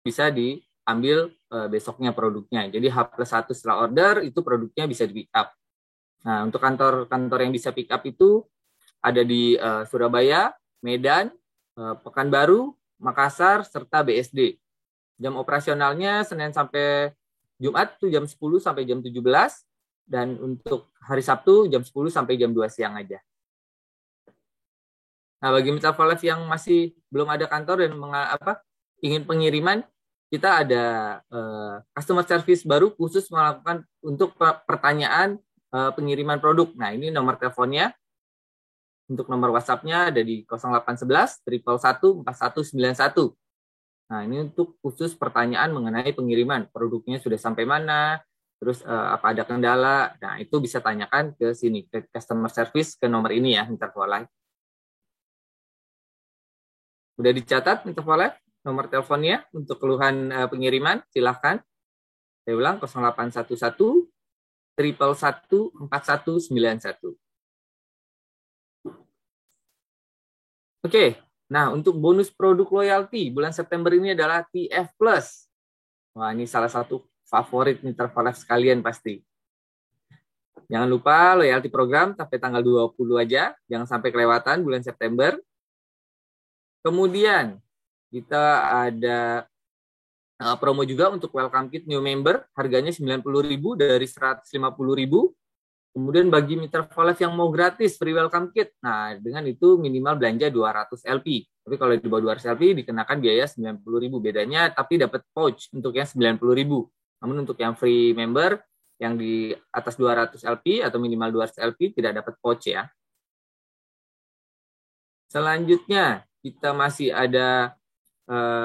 bisa diambil besoknya produknya. Jadi H+1 setelah order itu produknya bisa di pick up. Nah, untuk kantor-kantor yang bisa pick up itu ada di Surabaya, Medan, Pekanbaru, Makassar, serta BSD. Jam operasionalnya Senin sampai Jumat itu jam 10 sampai jam 17, dan untuk hari Sabtu jam 10 sampai jam 2 siang aja. Nah, bagi mitra for life yang masih belum ada kantor dan ingin pengiriman, kita ada customer service baru khusus melakukan untuk pertanyaan pengiriman produk. Nah, ini nomor teleponnya. Untuk nomor WhatsApp-nya ada di 0811 111 4191. Nah, ini untuk khusus pertanyaan mengenai pengiriman. Produknya sudah sampai mana, terus apa ada kendala. Nah, itu bisa tanyakan ke sini, ke customer service, ke nomor ini ya, Mitra for Life. Udah dicatat Mitra for Life nomor teleponnya untuk keluhan pengiriman? Silahkan. Saya ulang, 0811 111 4191. Oke. Nah, untuk bonus produk loyalty bulan September ini adalah TF Plus. Wah, ini salah satu favorit Mitra for Life sekalian pasti. Jangan lupa loyalty program sampai tanggal 20 aja, jangan sampai kelewatan bulan September. Kemudian kita ada promo juga untuk welcome kit new member, harganya 90.000 dari 150.000. Kemudian bagi Mitra for Life yang mau gratis free welcome kit, nah dengan itu minimal belanja 200 LP. Tapi kalau di bawah 200 LP dikenakan biaya 90.000 bedanya, tapi dapat pouch untuk yang 90.000. Namun untuk yang free member yang di atas 200 LP atau minimal 200 LP tidak dapat pouch ya. Selanjutnya kita masih ada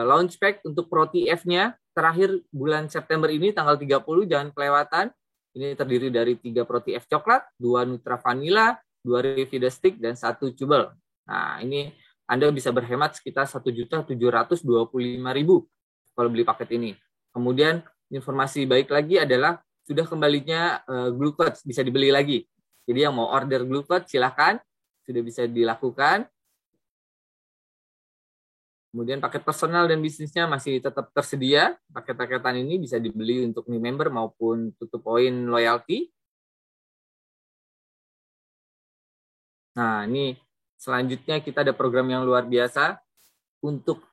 launch pack untuk Pro TF-nya. Terakhir bulan September ini tanggal 30, jangan kelewatan. Ini terdiri dari 3 Pro TF coklat, 2 Nutra Vanilla, 2 Revida Stick, dan 1 Cubel. Nah, ini Anda bisa berhemat sekitar 1.725.000 kalau beli paket ini. Kemudian informasi baik lagi adalah sudah kembalinya Glucose, bisa dibeli lagi. Jadi yang mau order Glucose silahkan, sudah bisa dilakukan. Kemudian paket personal dan bisnisnya masih tetap tersedia. Paket-paketan ini bisa dibeli untuk new member maupun tutup poin loyalty. Nah, ini selanjutnya kita ada program yang luar biasa. Untuk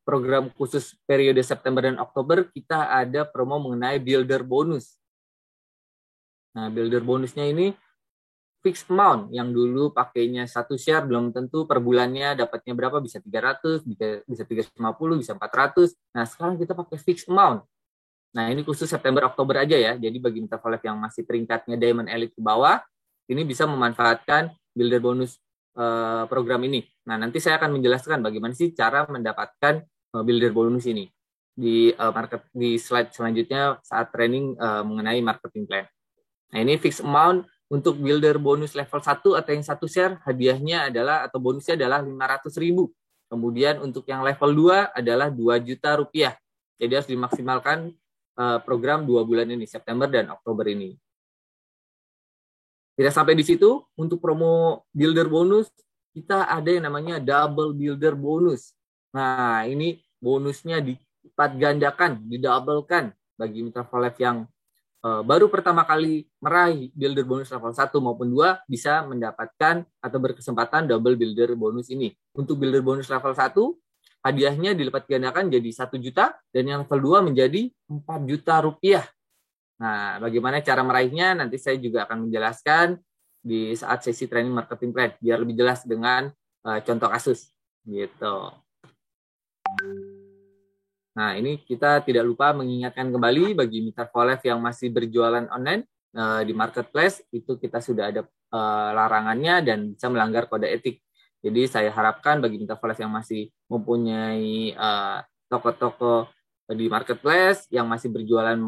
program khusus periode September dan Oktober, kita ada promo mengenai builder bonus. Nah, builder bonusnya ini fixed amount, yang dulu pakainya 1 share belum tentu per bulannya dapatnya berapa, bisa 300, bisa 350, bisa 400. Nah, sekarang kita pakai fixed amount. Nah, ini khusus September Oktober aja ya. Jadi bagi Mitra for Life yang masih peringkatnya Diamond Elite ke bawah, ini bisa memanfaatkan builder bonus program ini. Nah, nanti saya akan menjelaskan bagaimana sih cara mendapatkan builder bonus ini di slide selanjutnya saat training mengenai marketing plan. Nah, ini fixed amount. Untuk builder bonus level 1 atau yang 1 share, hadiahnya adalah atau bonusnya adalah 500.000. Kemudian untuk yang level 2 adalah 2 juta rupiah. Jadi harus dimaksimalkan program 2 bulan ini, September dan Oktober ini. Tidak sampai di situ, untuk promo builder bonus, kita ada yang namanya double builder bonus. Nah, ini bonusnya dilipat gandakan, didoublekan bagi Mitra for Life yang baru pertama kali meraih builder bonus level 1 maupun 2 bisa mendapatkan atau berkesempatan double builder bonus ini. Untuk builder bonus level 1, hadiahnya dilipat gandakan jadi 1 juta dan yang level 2 menjadi 4 juta rupiah. Nah, bagaimana cara meraihnya nanti saya juga akan menjelaskan di saat sesi training marketing plan biar lebih jelas dengan contoh kasus gitu. Nah, ini kita tidak lupa mengingatkan kembali bagi Mitra for Life yang masih berjualan online di marketplace, itu kita sudah ada larangannya dan bisa melanggar kode etik. Jadi saya harapkan bagi Mitra for Life yang masih mempunyai toko-toko di marketplace yang masih berjualan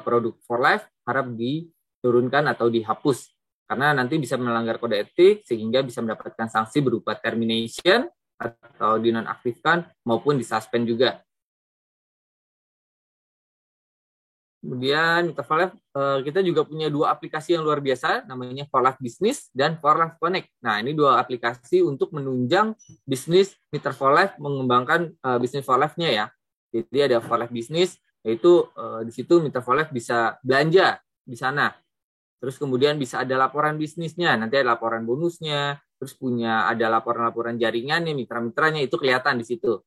produk for life, harap diturunkan atau dihapus. Karena nanti bisa melanggar kode etik sehingga bisa mendapatkan sanksi berupa termination atau dinonaktifkan maupun disuspend juga. Kemudian Mitra for Life, kita juga punya 2 aplikasi yang luar biasa, namanya For Life Business dan For Life Connect. Nah, ini 2 aplikasi untuk menunjang bisnis Mitra for Life, mengembangkan bisnis for life-nya ya. Jadi ada for life bisnis, yaitu di situ Mitra for Life bisa belanja di sana. Terus kemudian bisa ada laporan bisnisnya, nanti ada laporan bonusnya, terus ada laporan-laporan jaringannya, mitra-mitranya itu kelihatan di situ.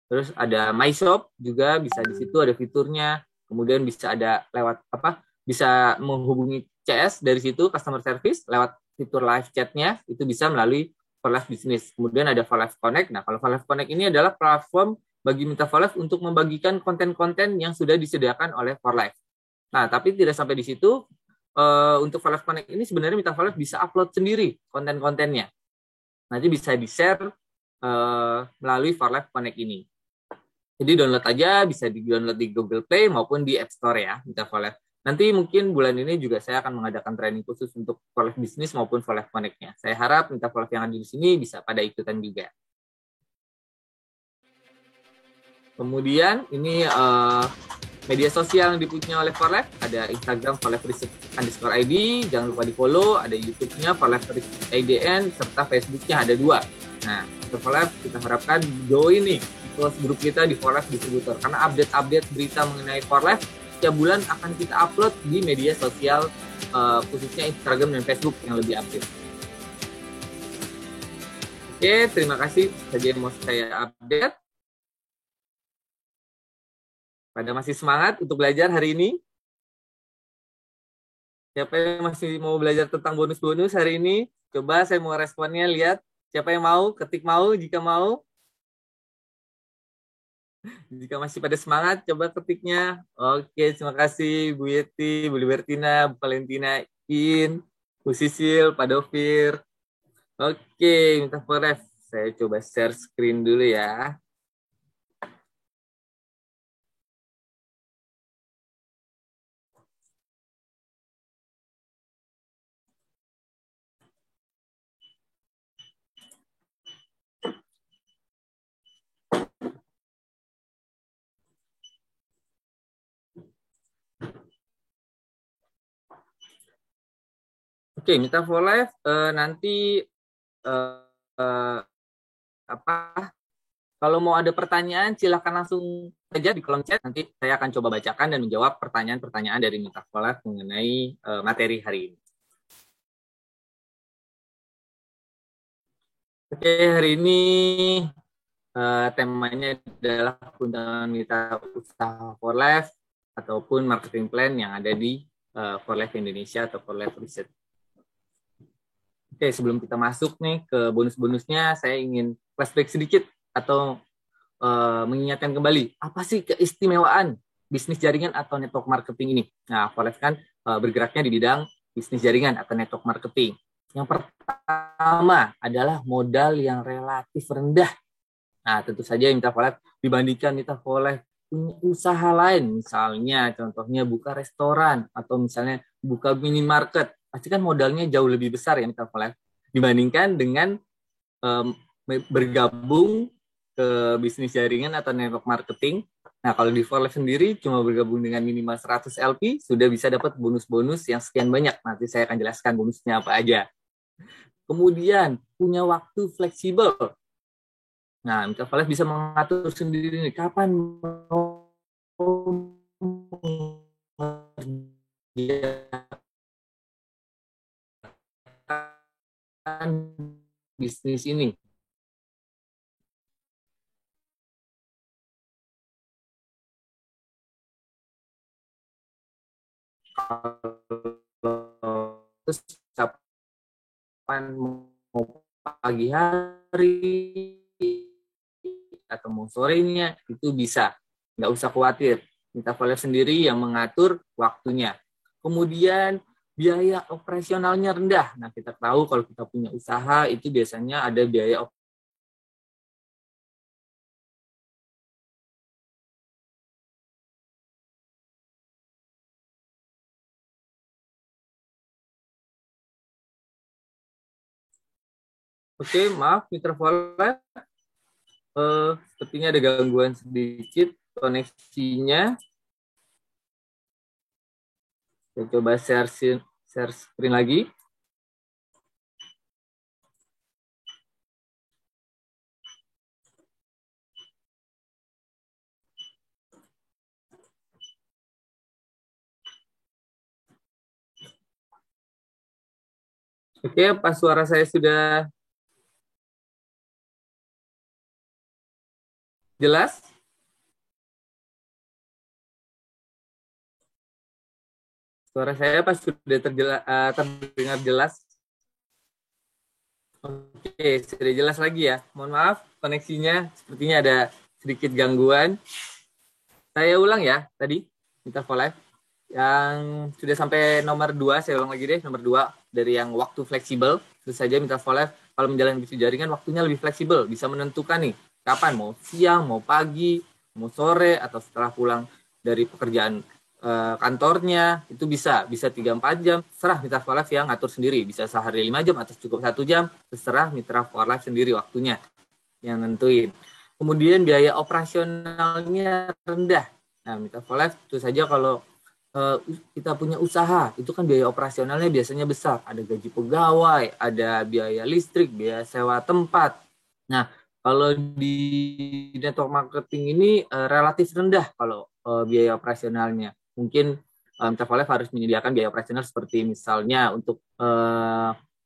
Terus ada My Shop juga bisa di situ ada fiturnya. Kemudian bisa ada lewat bisa menghubungi CS dari situ customer service lewat fitur live chatnya itu bisa melalui For Life Business. Kemudian ada For Life Connect. Nah, kalau For Life Connect ini adalah platform bagi Mitra For Life untuk membagikan konten-konten yang sudah disediakan oleh For Life. Nah, tapi tidak sampai di situ. Untuk For Life Connect ini sebenarnya Mitra For Life bisa upload sendiri konten-kontennya. Nanti bisa di-share melalui For Life Connect ini. Jadi download aja, bisa di-download di Google Play maupun di App Store ya, Mitra For Life. Nanti mungkin bulan ini juga saya akan mengadakan training khusus untuk For Life Business maupun For Life Connect-nya. Saya harap Mitra For Life yang ada di sini bisa pada ikutan juga. Kemudian ini media sosial yang dipunya oleh For Life, ada Instagram For Life Research _ID, jangan lupa di follow, ada YouTube-nya For Life Research IDN, serta Facebook-nya ada 2. Nah, untuk For Life kita harapkan join nih terus grup kita di For Life Distributor, karena update-update berita mengenai For Life setiap bulan akan kita upload di media sosial khususnya Instagram dan Facebook yang lebih update. Oke, terima kasih saja yang mau saya update. Pada masih semangat untuk belajar hari ini? Siapa yang masih mau belajar tentang bonus-bonus hari ini? Coba saya mau responnya, lihat. Siapa yang mau? Ketik mau, jika mau. Jika masih pada semangat, coba ketiknya. Oke, terima kasih Bu Yeti, Bu Libertina, Bu Valentina, In, Bu Sisil, Pak Dovir. Oke, minta foref. Saya coba share screen dulu ya. Oke, minta for life nanti apa? Kalau mau ada pertanyaan, silakan langsung saja di kolom chat. Nanti saya akan coba bacakan dan menjawab pertanyaan-pertanyaan dari Minta for Life mengenai materi hari ini. Oke, hari ini temanya adalah undangan mitra usaha For Life ataupun marketing plan yang ada di For Life Indonesia atau For Life Research. Oke, sebelum kita masuk nih ke bonus-bonusnya, saya ingin flashback sedikit atau mengingatkan kembali apa sih keistimewaan bisnis jaringan atau network marketing ini. Nah, For Life kan bergeraknya di bidang bisnis jaringan atau network marketing. Yang pertama adalah modal yang relatif rendah. Nah, tentu saja Mitra For Life dibandingkan Mitra For Life punya usaha lain, misalnya contohnya buka restoran atau misalnya buka minimarket, pasti kan modalnya jauh lebih besar ya Mitra For Life dibandingkan dengan bergabung ke bisnis jaringan atau network marketing. Nah, kalau di For Life sendiri cuma bergabung dengan minimal 100 LP sudah bisa dapat bonus-bonus yang sekian banyak. Nanti saya akan jelaskan bonusnya apa aja. Kemudian punya waktu fleksibel. Nah, Mitra For Life bisa mengatur sendiri nih kapan mau bisnis ini. Terus kapan mau pagi hari atau mau sorenya itu bisa, nggak usah khawatir. Mitra For Life sendiri yang mengatur waktunya. Kemudian biaya operasionalnya rendah. Nah, kita tahu kalau kita punya usaha itu biasanya ada biaya Oke, maaf Mitra For Life, sepertinya ada gangguan sedikit koneksinya. Saya coba share screen lagi. Oke, apa suara saya sudah jelas? Suara saya apa sudah terdengar jelas? Oke, sudah jelas lagi ya. Mohon maaf, koneksinya sepertinya ada sedikit gangguan. Saya ulang ya tadi, Mita for Life. Yang sudah sampai nomor 2, saya ulang lagi deh, nomor 2 dari yang waktu fleksibel. Tentu saja Mita for Life, kalau menjalani bisnis jaringan, waktunya lebih fleksibel. Bisa menentukan nih, kapan, mau siang, mau pagi, mau sore, atau setelah pulang dari pekerjaan kantornya, itu bisa 3-4 jam, terserah Mitra for Life yang ngatur sendiri, bisa sehari 5 jam atau cukup 1 jam, terserah Mitra for Life sendiri waktunya yang nentuin. Kemudian biaya operasionalnya rendah. Nah, Mitra for Life itu saja kalau kita punya usaha, itu kan biaya operasionalnya biasanya besar, ada gaji pegawai, ada biaya listrik, biaya sewa tempat. Nah, kalau di network marketing ini relatif rendah kalau biaya operasionalnya. Mungkin Travellife harus menyediakan biaya operasional seperti misalnya untuk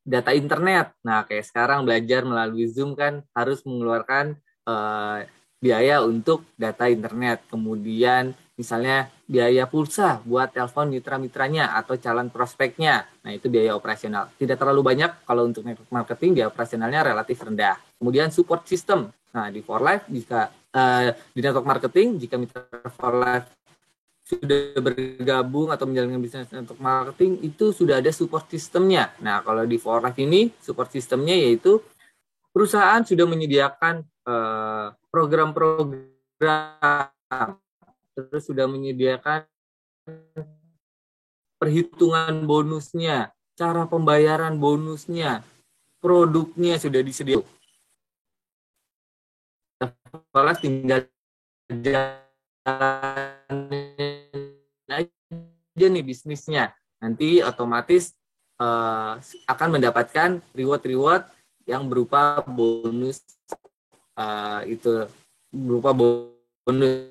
data internet. Nah, kayak sekarang belajar melalui Zoom kan harus mengeluarkan biaya untuk data internet. Kemudian misalnya biaya pulsa buat telepon mitra-mitranya atau calon prospeknya. Nah, itu biaya operasional. Tidak terlalu banyak kalau untuk network marketing, biaya operasionalnya relatif rendah. Kemudian support system. Nah, di For Life jika di network marketing, jika mitra For Life sudah bergabung atau menjalankan bisnis network marketing, itu sudah ada support systemnya. Nah, kalau di For Life ini, support systemnya yaitu perusahaan sudah menyediakan program-program, terus sudah menyediakan perhitungan bonusnya, cara pembayaran bonusnya, produknya sudah disediakan. Kelas tinggal jalan aja nih bisnisnya. Nanti otomatis akan mendapatkan reward-reward yang berupa bonus, itu berupa bonus.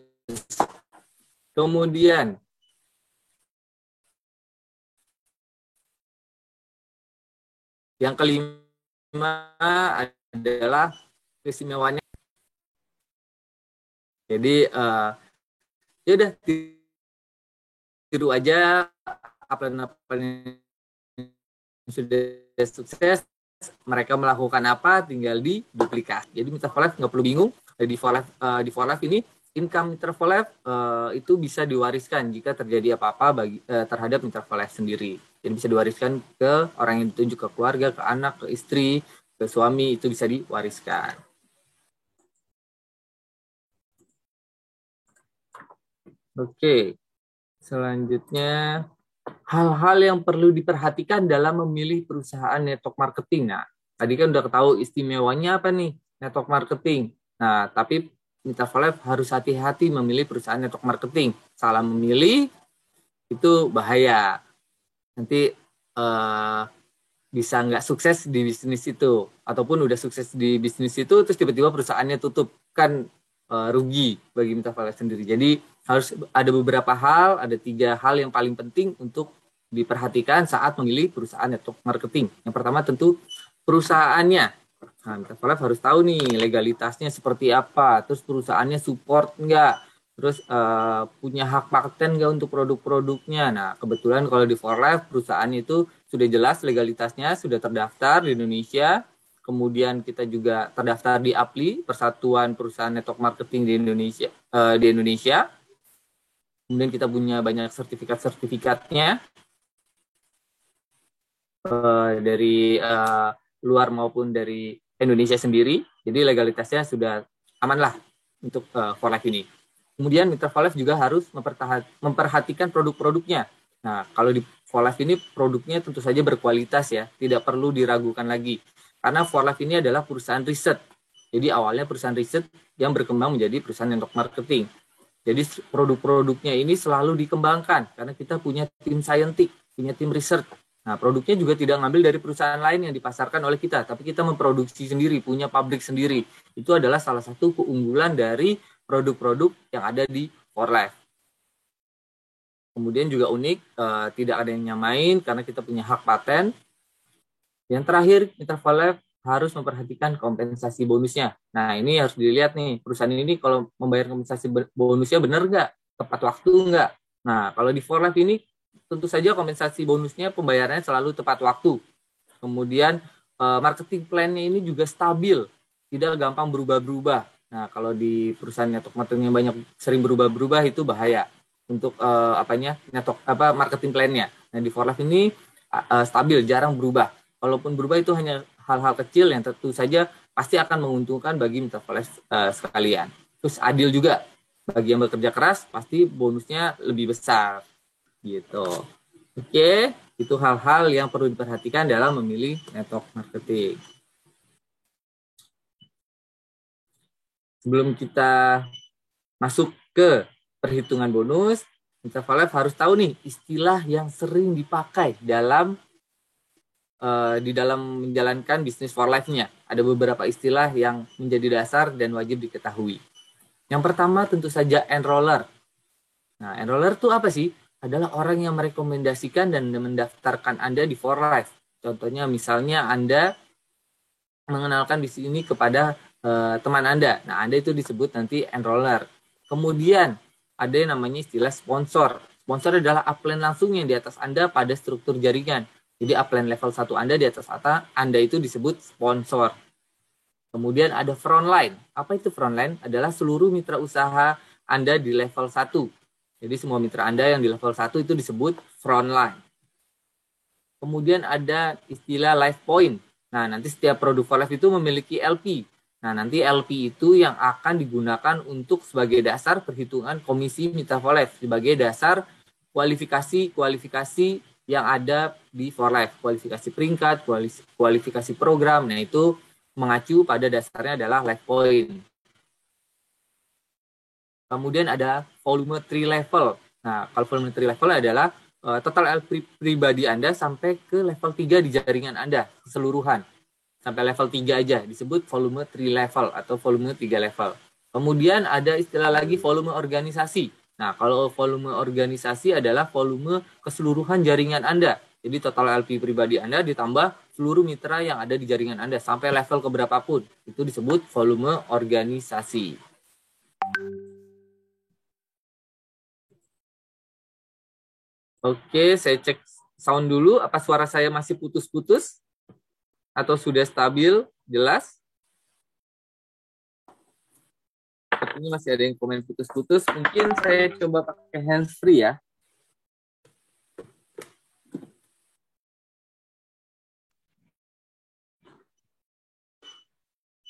Kemudian yang kelima adalah keistimewanya. Jadi ya udah tiru aja apa yang sudah sukses, mereka melakukan apa tinggal diduplikasi. Jadi Mitra for Life nggak perlu bingung. Di For Life ini income Mitra for Life itu bisa diwariskan jika terjadi apa-apa terhadap Mitra for Life sendiri. Jadi bisa diwariskan ke orang yang ditunjuk, ke keluarga, ke anak, ke istri, ke suami, itu bisa diwariskan. Oke, selanjutnya hal-hal yang perlu diperhatikan dalam memilih perusahaan network marketing. Nah, tadi kan udah ketahui istimewanya apa nih network marketing. Nah, tapi Mitra for Life harus hati-hati memilih perusahaan network marketing. Salah memilih itu bahaya. Nanti bisa nggak sukses di bisnis itu, ataupun udah sukses di bisnis itu terus tiba-tiba perusahaannya tutup, kan rugi bagi Mitra for Life sendiri. Jadi harus ada beberapa hal, ada 3 hal yang paling penting untuk diperhatikan saat memilih perusahaan network marketing. Yang pertama tentu perusahaannya. Nah, Mitra for Life harus tahu nih legalitasnya seperti apa, terus perusahaannya support nggak, terus punya hak paten nggak untuk produk-produknya. Nah, kebetulan kalau di For Life perusahaan itu sudah jelas legalitasnya, sudah terdaftar di Indonesia. Kemudian kita juga terdaftar di APLI, Persatuan Perusahaan Network Marketing di Indonesia. Kemudian kita punya banyak sertifikat-sertifikatnya dari luar maupun dari Indonesia sendiri. Jadi legalitasnya sudah aman lah untuk For Life ini. Kemudian Mitra For Life juga harus memperhatikan produk-produknya. Nah, kalau di For Life ini produknya tentu saja berkualitas ya, tidak perlu diragukan lagi. Karena For Life ini adalah perusahaan riset. Jadi awalnya perusahaan riset yang berkembang menjadi perusahaan network marketing. Jadi produk-produknya ini selalu dikembangkan karena kita punya tim saintik, punya tim riset. Nah, produknya juga tidak ngambil dari perusahaan lain yang dipasarkan oleh kita, tapi kita memproduksi sendiri, punya pabrik sendiri. Itu adalah salah satu keunggulan dari produk-produk yang ada di For Life. Kemudian juga unik, tidak ada yang nyamain karena kita punya hak paten. Yang terakhir, Mitra for Life harus memperhatikan kompensasi bonusnya. Nah, ini harus dilihat nih, perusahaan ini kalau membayar kompensasi bonusnya benar nggak? Tepat waktu nggak? Nah, kalau di For Life ini, tentu saja kompensasi bonusnya pembayarannya selalu tepat waktu. Kemudian marketing plan-nya ini juga stabil, tidak gampang berubah-berubah. Nah, kalau di perusahaan network marketing yang banyak sering berubah-berubah itu bahaya untuk marketing plan-nya. Nah, di For Life ini stabil, jarang berubah. Kalaupun berubah itu hanya hal-hal kecil yang tentu saja pasti akan menguntungkan bagi Mitra For Life sekalian. Terus adil juga, bagi yang bekerja keras pasti bonusnya lebih besar gitu. Oke, itu hal-hal yang perlu diperhatikan dalam memilih network marketing. Sebelum kita masuk ke perhitungan bonus, Mitra For Life harus tahu nih istilah yang sering dipakai di dalam menjalankan bisnis for life-nya. Ada beberapa istilah yang menjadi dasar dan wajib diketahui. Yang pertama tentu saja enroller. Nah, enroller itu apa sih? Adalah orang yang merekomendasikan dan mendaftarkan Anda di For Life. Contohnya misalnya Anda mengenalkan di sini kepada teman Anda. Nah, Anda itu disebut nanti enroller. Kemudian ada yang namanya istilah sponsor. Sponsor adalah upline langsung yang di atas Anda pada struktur jaringan. Jadi upline level 1 Anda di atas Anda itu disebut sponsor. Kemudian ada frontline. Apa itu frontline? Adalah seluruh mitra usaha Anda di level 1. Jadi semua mitra Anda yang di level 1 itu disebut frontline. Kemudian ada istilah life point. Nah, nanti setiap produk For Life itu memiliki LP. Nah, nanti LP itu yang akan digunakan untuk sebagai dasar perhitungan komisi Mitra For Life, sebagai dasar kualifikasi yang ada di For Life. Kualifikasi peringkat, kualifikasi program. Nah, itu mengacu pada dasarnya adalah life point. Kemudian ada volume 3 level. Nah, kalau volume 3 level adalah total LP pribadi Anda sampai ke level 3 di jaringan Anda keseluruhan. Sampai level 3 aja disebut volume 3 level atau volume 3 level. Kemudian ada istilah lagi volume organisasi. Nah, kalau volume organisasi adalah volume keseluruhan jaringan Anda. Jadi total LP pribadi Anda ditambah seluruh mitra yang ada di jaringan Anda sampai level keberapapun. Itu disebut volume organisasi. Oke, saya cek sound dulu. Apa suara saya masih putus-putus? Atau sudah stabil, jelas? Sepertinya masih ada yang komen putus-putus. Mungkin saya coba pakai hands-free ya.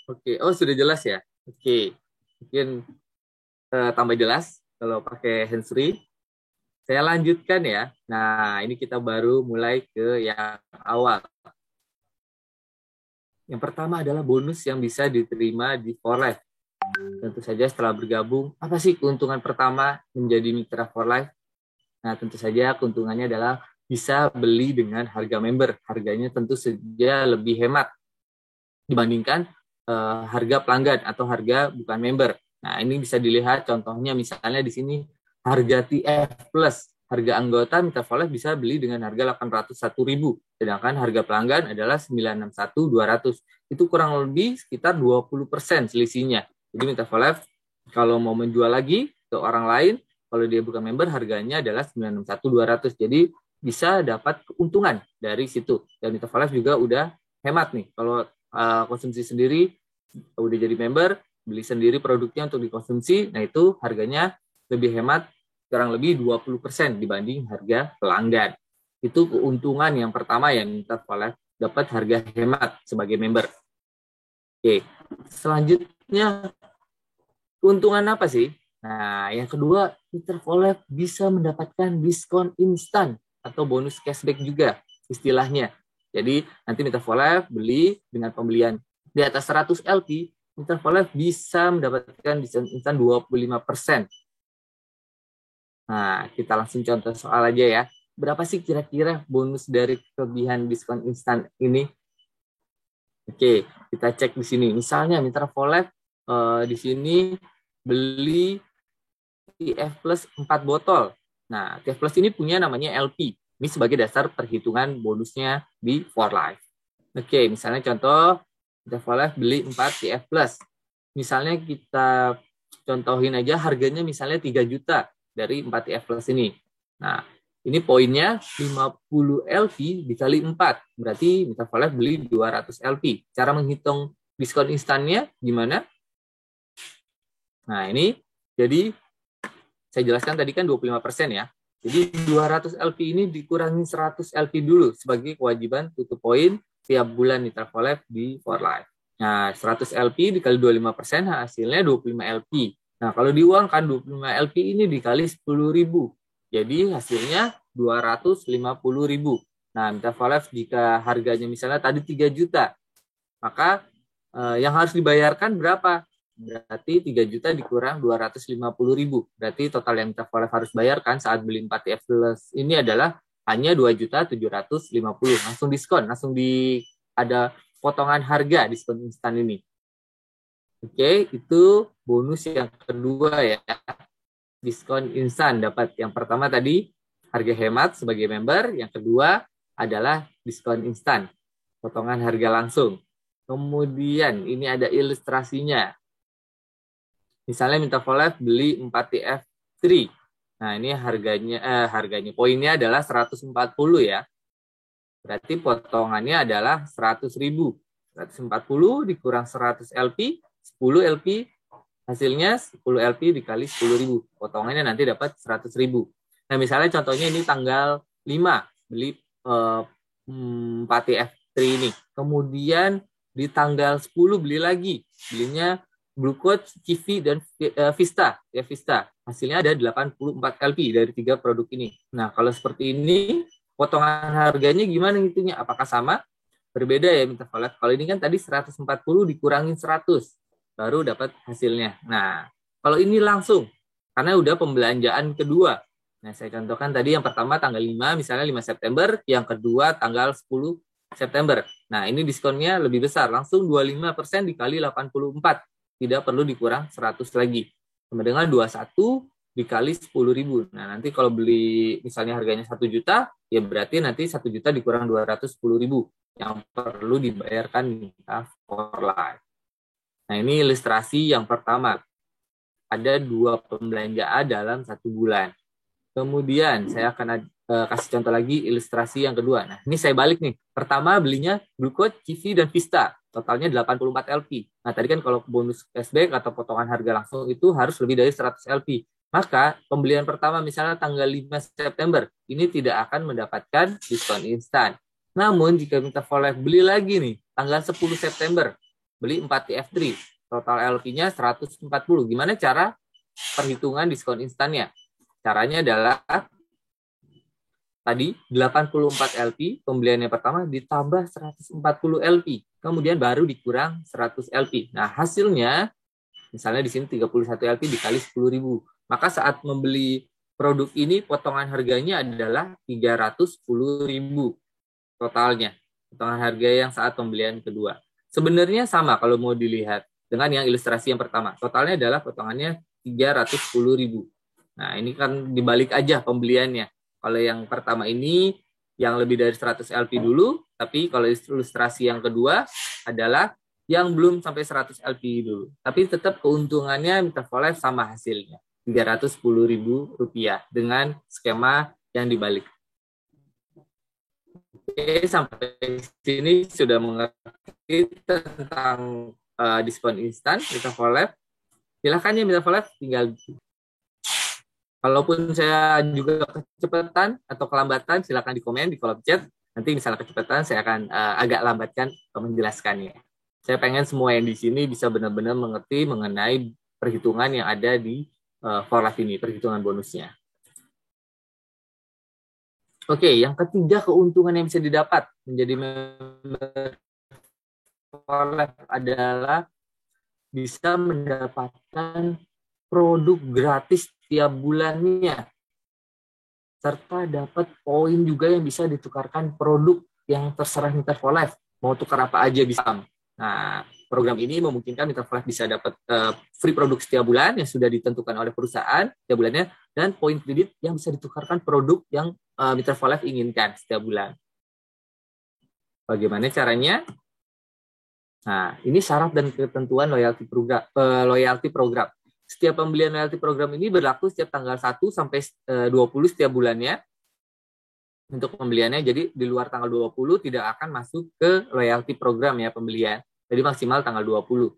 Oke, oh sudah jelas ya? Oke, mungkin tambah jelas kalau pakai hands-free. Saya lanjutkan ya. Nah, ini kita baru mulai ke yang awal. Yang pertama adalah bonus yang bisa diterima di For Life. Tentu saja setelah bergabung, apa sih keuntungan pertama menjadi mitra For Life? Nah, tentu saja keuntungannya adalah bisa beli dengan harga member. Harganya tentu saja lebih hemat dibandingkan harga pelanggan atau harga bukan member. Nah, ini bisa dilihat contohnya misalnya di sini harga TF Plus. Harga anggota Mitra For Life bisa beli dengan harga 801.000, sedangkan harga pelanggan adalah 961.200. Itu kurang lebih sekitar 20% selisihnya. Jadi Mitra For Life kalau mau menjual lagi ke orang lain, kalau dia bukan member harganya adalah 961.200. Jadi bisa dapat keuntungan dari situ. Dan Mitra For Life juga udah hemat nih. Kalau konsumsi sendiri udah jadi member, beli sendiri produknya untuk dikonsumsi, nah itu harganya lebih hemat kurang lebih 20% dibanding harga pelanggan. Itu keuntungan yang pertama yang Mitra For Life dapat harga hemat sebagai member. Oke, selanjutnya keuntungan apa sih? Nah, yang kedua, Mitra For Life bisa mendapatkan diskon instan atau bonus cashback juga istilahnya. Jadi nanti Mitra For Life beli dengan pembelian di atas 100 LP, Mitra For Life bisa mendapatkan diskon instan 25%. Nah, kita langsung contoh soal aja ya. Berapa sih kira-kira bonus dari kelebihan diskon instan ini? Oke, kita cek di sini. Misalnya Mitra For Life di sini beli TF Plus 4 botol. Nah, TF Plus ini punya namanya LP. Ini sebagai dasar perhitungan bonusnya di For Life. Oke, misalnya contoh kita beli 4 TF Plus. Misalnya kita contohin aja harganya misalnya 3 juta dari 4 TF Plus ini. Nah, ini poinnya 50 LP dikali 4. Berarti kita beli 200 LP. Cara menghitung diskon instannya gimana? Nah, ini jadi saya jelaskan tadi kan 25% ya. Jadi 200 LP ini dikurangi 100 LP dulu sebagai kewajiban tutup poin tiap bulan di Travelab di For Life. Nah, 100 LP dikali 25% hasilnya 25 LP. Nah, kalau diuangkan 25 LP ini dikali 10.000. Jadi hasilnya 250.000. Nah, Travelab jika harganya misalnya tadi 3 juta, maka yang harus dibayarkan berapa? Berarti 3 juta dikurang 250.000. Berarti total yang Travelab harus bayarkan saat beli 4 TF Plus ini adalah hanya 2.750.000. Langsung diskon, ada potongan harga diskon instan ini. Oke, itu bonus yang kedua ya. Diskon instan dapat yang pertama tadi harga hemat sebagai member, yang kedua adalah diskon instan, potongan harga langsung. Kemudian ini ada ilustrasinya. Misalnya minta collab beli 4 TF3. Nah, ini harganya poinnya adalah 140 ya. Berarti potongannya adalah 100.000. 140 dikurang 100 LP, 10 LP, hasilnya 10 LP dikali 10.000. Potongannya nanti dapat 100.000. Nah, misalnya contohnya ini tanggal 5 beli 4 TF3 ini. Kemudian di tanggal 10 beli lagi. Belinya Blue Code, Kiwi, dan Vista. Ya, Vista. Hasilnya ada 84 LP dari 3 produk ini. Nah, kalau seperti ini, potongan harganya gimana ngitungnya? Apakah sama? Berbeda ya minta collab. Kalau ini kan tadi 140 dikurangin 100. Baru dapat hasilnya. Nah, kalau ini langsung. Karena udah pembelanjaan kedua. Nah, saya contohkan tadi yang pertama tanggal 5, misalnya 5 September. Yang kedua tanggal 10 September. Nah, ini diskonnya lebih besar. Langsung 25% dikali 84. Tidak perlu dikurang 100 lagi. Sama dengan 21 dikali 10.000. Nah, nanti kalau beli misalnya harganya 1 juta, ya berarti nanti 1 juta dikurang 210.000 yang perlu dibayarkan minta For Life. Nah, ini ilustrasi yang pertama. Ada 2 pembelanjaan dalam 1 bulan. Kemudian saya akan kasih contoh lagi ilustrasi yang kedua. Nah, ini saya balik nih. Pertama belinya Blue Code, Kiwi, dan Vista. Totalnya 84 LP. Nah, tadi kan kalau bonus cashback atau potongan harga langsung itu harus lebih dari 100 LP. Maka pembelian pertama misalnya tanggal 5 September, ini tidak akan mendapatkan diskon instan. Namun jika minta For Life beli lagi nih, tanggal 10 September, beli 4 TF3, total LP-nya 140. Gimana cara perhitungan diskon instannya? Caranya adalah tadi 84 LP, pembeliannya pertama ditambah 140 LP, kemudian baru dikurang 100 LP. Nah, hasilnya misalnya di sini 31 LP dikali 10.000. Maka saat membeli produk ini potongan harganya adalah 310.000 totalnya. Potongan harga yang saat pembelian kedua. Sebenarnya sama kalau mau dilihat dengan yang ilustrasi yang pertama. Totalnya adalah potongannya 310.000. Nah, ini kan dibalik aja pembeliannya. Kalau yang pertama ini yang lebih dari 100 LP dulu, tapi kalau ilustrasi yang kedua adalah yang belum sampai 100 LP dulu. Tapi tetap keuntungannya minta For Life sama hasilnya. Rp310.000 dengan skema yang dibalik. Oke, sampai sini sudah mengerti tentang diskon instan minta For Life. Silahkan ya minta For Life, tinggal kalaupun saya juga kecepatan atau kelambatan, silakan di komen di kolom chat. Nanti misalnya kecepatan, saya akan agak lambatkan menjelaskannya. Saya pengen semua yang di sini bisa benar-benar mengerti mengenai perhitungan yang ada di For Life ini, perhitungan bonusnya. Oke, yang ketiga keuntungan yang bisa didapat menjadi member For Life adalah bisa mendapatkan produk gratis tiap bulannya, serta dapat poin juga yang bisa ditukarkan produk yang terserah Mitra For Life. Mau tukar apa aja bisa. Nah, program ini memungkinkan Mitra For Life bisa dapat free produk setiap bulan yang sudah ditentukan oleh perusahaan setiap bulannya, dan poin kredit yang bisa ditukarkan produk yang Mitra For Life inginkan setiap bulan. Bagaimana caranya? Nah, ini syarat dan ketentuan loyalty program. Setiap pembelian loyalty program ini berlaku setiap tanggal 1 sampai 20 setiap bulannya untuk pembeliannya. Jadi di luar tanggal 20 tidak akan masuk ke loyalty program ya pembelian. Jadi maksimal tanggal 20.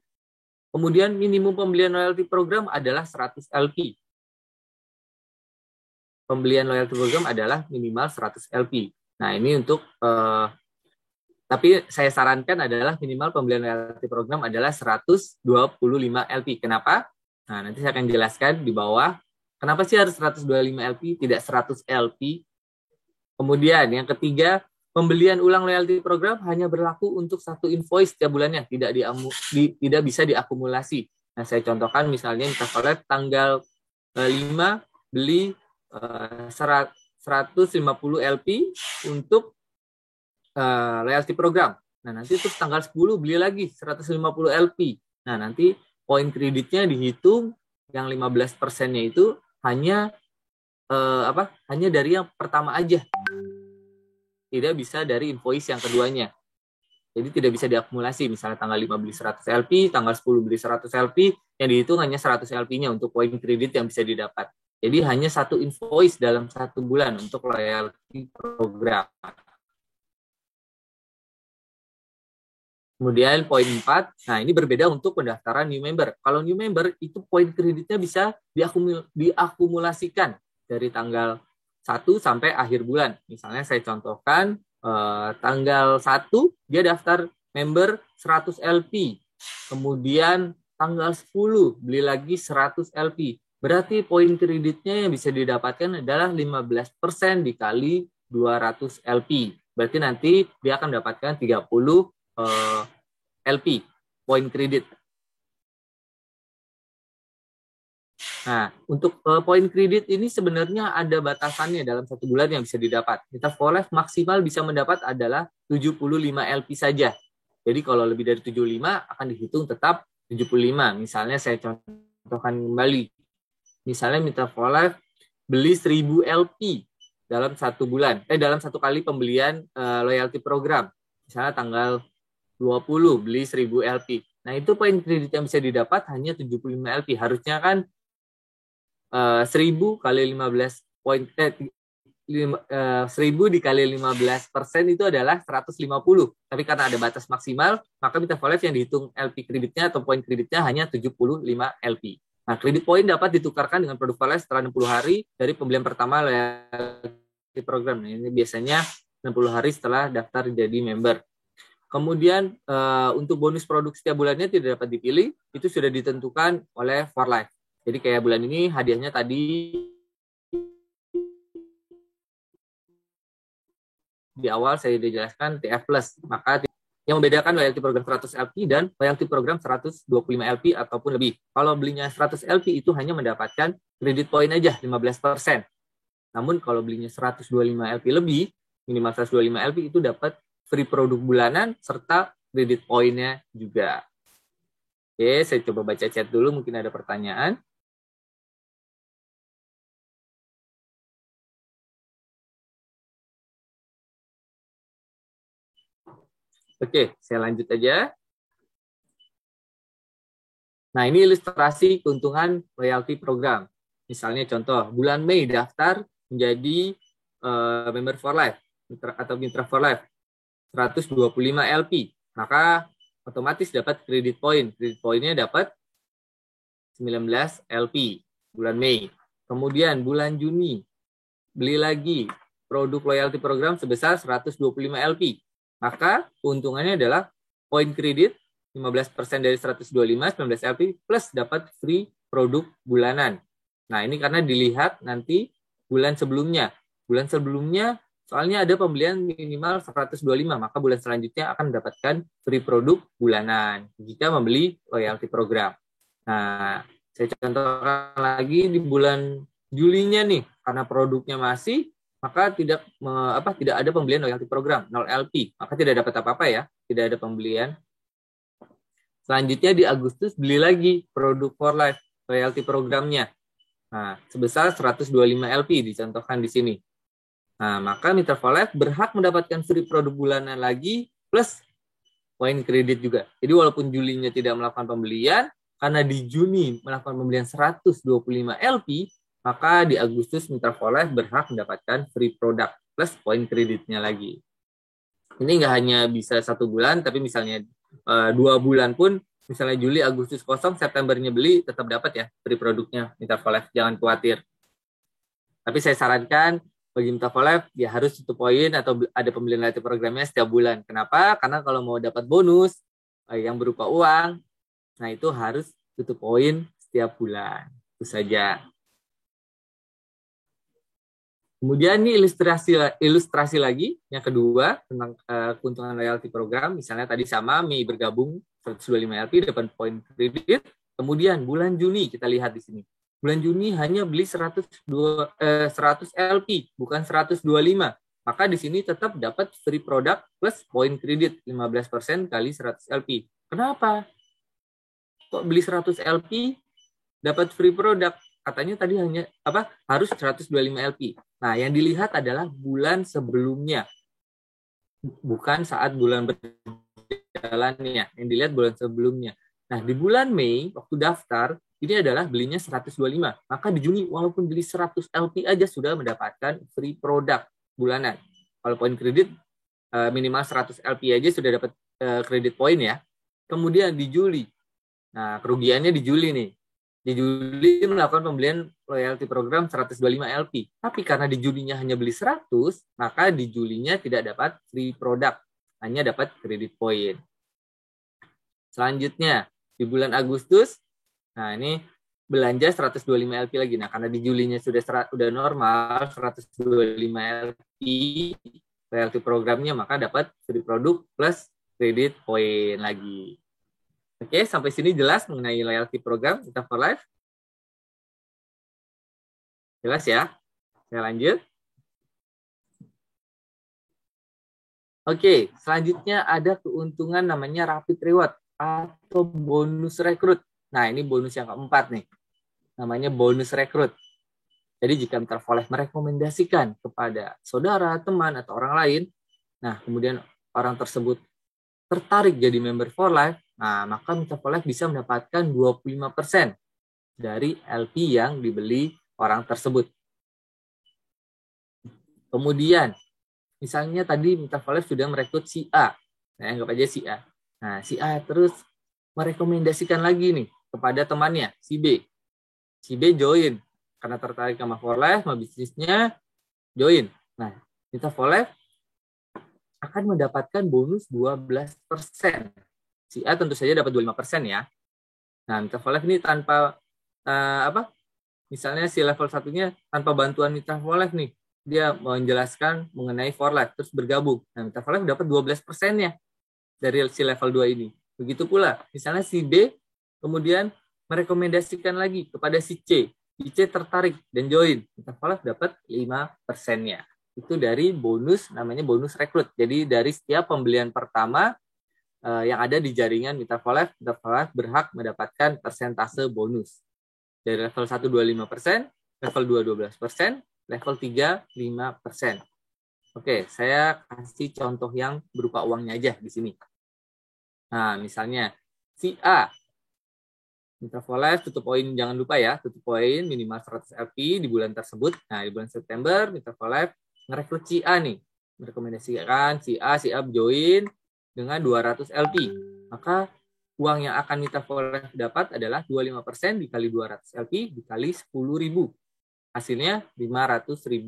Kemudian minimum pembelian loyalty program adalah 100 LP. Pembelian loyalty program adalah minimal 100 LP. Nah, ini untuk tapi saya sarankan adalah minimal pembelian loyalty program adalah 125 LP. Kenapa? Nah, nanti saya akan jelaskan di bawah. Kenapa sih harus 125 LP, tidak 100 LP? Kemudian yang ketiga, pembelian ulang loyalty program hanya berlaku untuk satu invoice setiap bulannya, tidak bisa diakumulasi. Nah, saya contohkan misalnya kita collect tanggal 5 beli 150 LP untuk loyalty program. Nah, nanti terus tanggal 10 beli lagi 150 LP. Nah, nanti poin kreditnya dihitung yang 15%-nya itu hanya hanya dari yang pertama aja. Tidak bisa dari invoice yang keduanya. Jadi tidak bisa diakumulasi. Misalnya tanggal 5 beli 100 LP, tanggal 10 beli 100 LP, yang dihitung hanya 100 LP-nya untuk poin kredit yang bisa didapat. Jadi hanya satu invoice dalam satu bulan untuk loyalty program. Kemudian poin 4, nah ini berbeda untuk pendaftaran new member. Kalau new member itu poin kreditnya bisa diakumulasikan dari tanggal 1 sampai akhir bulan. Misalnya saya contohkan tanggal 1 dia daftar member 100 LP. Kemudian tanggal 10 beli lagi 100 LP. Berarti poin kreditnya yang bisa didapatkan adalah 15% dikali 200 LP. Berarti nanti dia akan mendapatkan 30 LP, poin kredit. Nah, untuk poin kredit ini sebenarnya ada batasannya dalam satu bulan yang bisa didapat. Kita for life maksimal bisa mendapat adalah 75 LP saja. Jadi kalau lebih dari 75 akan dihitung tetap 75. Misalnya saya contohkan kembali. Misalnya Mitra for Life beli 1000 LP dalam satu bulan, dalam satu kali pembelian loyalty program. Misalnya tanggal 20 beli 1000 LP. Nah, itu poin kredit yang bisa didapat hanya 75 LP. Harusnya kan 1000 kali 15 poin 1000 dikali 15% itu adalah 150. Tapi karena ada batas maksimal, maka Mitra for Life yang dihitung LP kreditnya atau poin kreditnya hanya 75 LP. Nah, kredit poin dapat ditukarkan dengan produk for life setelah 60 hari dari pembelian pertama loyalty program. Nah, ini biasanya 60 hari setelah daftar jadi member. Kemudian untuk bonus produk setiap bulannya tidak dapat dipilih, itu sudah ditentukan oleh for life. Jadi kayak bulan ini hadiahnya tadi di awal saya sudah jelaskan TF+. Maka yang membedakan loyalty program 100 LP dan loyalty program 125 LP ataupun lebih. Kalau belinya 100 LP itu hanya mendapatkan kredit poin aja 15%. Namun kalau belinya 125 LP lebih, minimal 125 LP itu dapat free produk bulanan serta kredit poinnya juga. Oke, saya coba baca chat dulu, mungkin ada pertanyaan. Oke, saya lanjut aja. Nah, ini ilustrasi keuntungan loyalty program. Misalnya contoh, bulan Mei daftar menjadi member for life atau mitra for life 125 LP. Maka otomatis dapat kredit poin. Kredit poinnya dapat 19 LP bulan Mei. Kemudian bulan Juni beli lagi produk loyalty program sebesar 125 LP. Maka keuntungannya adalah poin kredit 15% dari 125, 19 LP, plus dapat free produk bulanan. Nah, ini karena dilihat nanti bulan sebelumnya. Bulan sebelumnya, soalnya ada pembelian minimal 125, maka bulan selanjutnya akan mendapatkan free produk bulanan jika membeli loyalty program. Nah, saya contohkan lagi di bulan Julinya nih, karena produknya masih, maka tidak ada pembelian loyalty program, 0 LP, maka tidak dapat apa-apa ya, tidak ada pembelian. Selanjutnya di Agustus beli lagi produk for life loyalty programnya. Nah, sebesar 125 LP dicontohkan di sini. Nah, maka Mitra for Life berhak mendapatkan free produk bulanan lagi plus poin kredit juga. Jadi walaupun Julinya tidak melakukan pembelian, karena di Juni melakukan pembelian 125 LP, maka di Agustus Mitra for Life berhak mendapatkan free product plus poin kreditnya lagi. Ini nggak hanya bisa 1 bulan, tapi misalnya 2 bulan pun, misalnya Juli, Agustus kosong, Septembernya beli, tetap dapat ya free produknya Mitra for Life. Jangan khawatir. Tapi saya sarankan bagi Mitra for Life ya harus tutup poin atau ada pembelian loyalty programnya setiap bulan. Kenapa? Karena kalau mau dapat bonus yang berupa uang, nah itu harus tutup poin setiap bulan. Itu saja. Kemudian ini ilustrasi lagi yang kedua tentang keuntungan loyalty program. Misalnya tadi sama Mei bergabung 125 LP dapat poin kredit. Kemudian bulan Juni kita lihat di sini. Bulan Juni hanya beli 100 LP, bukan 125. Maka di sini tetap dapat free product plus poin kredit 15% kali 100 LP. Kenapa? Kok beli 100 LP dapat free product? Katanya tadi hanya harus 125 LP. Nah, yang dilihat adalah bulan sebelumnya. Bukan saat bulan berjalannya. Yang dilihat bulan sebelumnya. Nah, di bulan Mei waktu daftar ini adalah belinya 125. Maka di Juni walaupun beli 100 LP aja sudah mendapatkan free product bulanan. Kalau poin kredit minimal 100 LP aja sudah dapat kredit poin ya. Kemudian di Juli. Nah, kerugiannya di Juli nih. Di Juli melakukan pembelian loyalty program 125 LP. Tapi karena di Julinya hanya beli 100, maka di Julinya tidak dapat free product. Hanya dapat kredit poin. Selanjutnya, di bulan Agustus, nah ini belanja 125 LP lagi. Nah, karena di Julinya sudah normal 125 LP loyalty programnya, maka dapat free produk plus kredit poin lagi. Oke, sampai sini jelas mengenai loyalty program Mitra for Life? Jelas ya? Saya lanjut. Oke, selanjutnya ada keuntungan namanya Rapid Reward atau bonus rekrut. Nah, ini bonus yang keempat nih. Namanya bonus rekrut. Jadi jika Mitra for Life merekomendasikan kepada saudara, teman, atau orang lain, nah kemudian orang tersebut tertarik jadi member for Life, nah maka Mitra for Life bisa mendapatkan 25% dari LP yang dibeli orang tersebut. Kemudian, misalnya tadi Mitra for Life sudah merekrut si A, nah anggap aja si A. Nah, si A terus merekomendasikan lagi nih kepada temannya, si B. Si B join, karena tertarik sama for Life, sama bisnisnya, join. Nah, Mitra for Life akan mendapatkan bonus 12%. Si A tentu saja dapat 25% ya. Nah, Mitra for Life ini tanpa misalnya si level satunya tanpa bantuan Mitra for Life nih, dia menjelaskan mengenai for Life terus bergabung. Nah, Mitra for Life dapat 12%-nya dari si level 2 ini. Begitu pula, misalnya si B kemudian merekomendasikan lagi kepada si C. Si C tertarik dan join. Mitra for Life dapat 5%-nya. Itu dari bonus, namanya bonus rekrut. Jadi dari setiap pembelian pertama yang ada di jaringan Mitra for Life berhak mendapatkan persentase bonus. Dari level 1 25%, level 2 12%, level 3 5%. Oke, saya kasih contoh yang berupa uangnya aja di sini. Nah, misalnya si A Mitra for Life tutup poin, jangan lupa ya, tutup poin minimal 100 LP di bulan tersebut. Nah, di bulan September Mitra for Life ngerekrut si A nih, merekomendasikan si A join dengan 200 LP. Maka uang yang akan Mitra for Life dapat adalah 25% dikali 200 LP dikali 10.000. Hasilnya Rp500.000.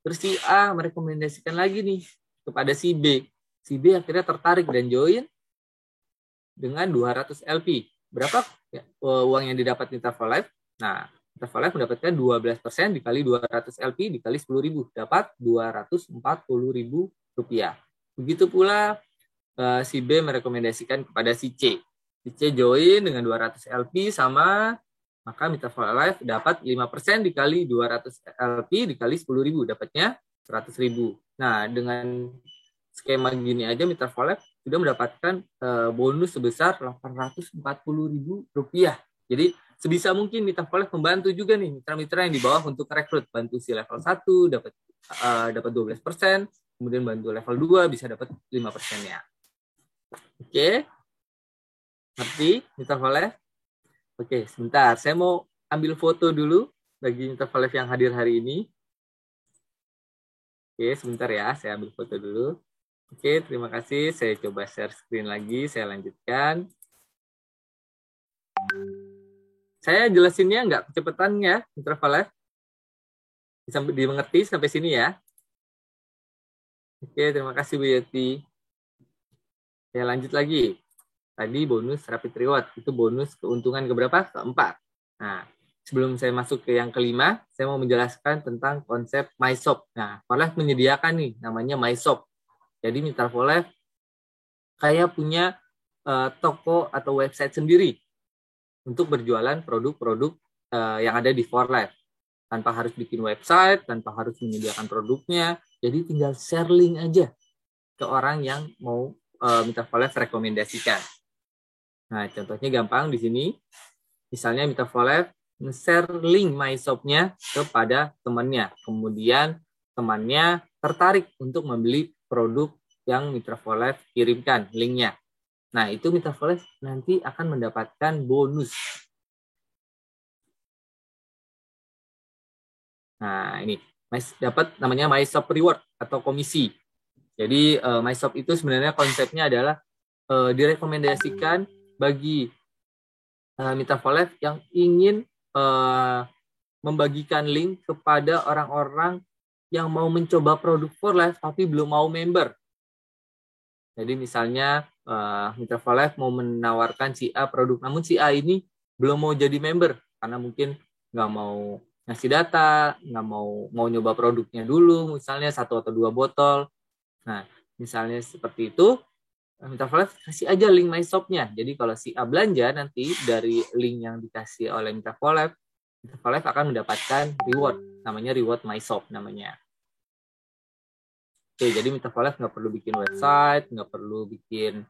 Terus si A merekomendasikan lagi nih kepada si B. Si B akhirnya tertarik dan join dengan 200 LP. Berapa uang yang didapat Mitra for Life? Nah, Mitra for Life mendapatkan 12% dikali 200 LP dikali 10.000. Dapat Rp240.000. Begitu pula si B merekomendasikan kepada si C. Si C join dengan 200 LP sama, maka Mitra for Life dapat 5% dikali 200 LP dikali 10.000. Dapatnya 100.000. Nah, dengan skema gini aja Mitra for Life sudah mendapatkan bonus sebesar Rp840.000. Jadi sebisa mungkin Mitra for Life membantu juga nih mitra-mitra yang di bawah untuk rekrut, bantu si level 1 dapat 12%, kemudian bantu level 2 bisa dapat 5%-nya. Oke. Ngerti Mitra for Life? Oke, sebentar. Saya mau ambil foto dulu bagi Mitra for Life yang hadir hari ini. Oke, sebentar ya. Saya ambil foto dulu. Oke, terima kasih. Saya coba share screen lagi. Saya lanjutkan. Saya jelasinnya nggak kecepatan ya, Mitra for Life? Bisa dimengerti sampai sini ya? Oke, terima kasih Bu Yeti. Ya, lanjut lagi. Tadi bonus Rapid Reward. Itu bonus keuntungan keberapa? Keempat. Nah, sebelum saya masuk ke yang kelima, saya mau menjelaskan tentang konsep MyShop. Nah, for Life menyediakan nih, namanya MyShop. Jadi, Mitra for Life kayak punya toko atau website sendiri untuk berjualan produk-produk yang ada di for Life. Tanpa harus bikin website, tanpa harus menyediakan produknya. Jadi, tinggal share link aja ke orang yang mau Mitra for Life rekomendasikan. Nah, contohnya gampang di sini. Misalnya Mitra for Life nge-share link MyShop-nya kepada temannya. Kemudian temannya tertarik untuk membeli produk yang Mitra for Life kirimkan linknya. Nah, itu Mitra for Life nanti akan mendapatkan bonus. Nah, ini dapat namanya MyShop Reward atau komisi. Jadi MyShop itu sebenarnya konsepnya adalah direkomendasikan bagi Mitra for Life yang ingin membagikan link kepada orang-orang yang mau mencoba produk for Life tapi belum mau member. Jadi misalnya Mitra for Life mau menawarkan si A produk, namun si A ini belum mau jadi member karena mungkin nggak mau ngasih data, nggak mau nyoba produknya dulu, misalnya 1 atau 2 botol. Nah, misalnya seperti itu, Mitra for Life kasih aja link MyShop-nya. Jadi kalau si A belanja nanti dari link yang dikasih oleh Mitra for Life akan mendapatkan reward. Namanya reward MyShop namanya. Oke, jadi Mitra for Life nggak perlu bikin website, nggak perlu bikin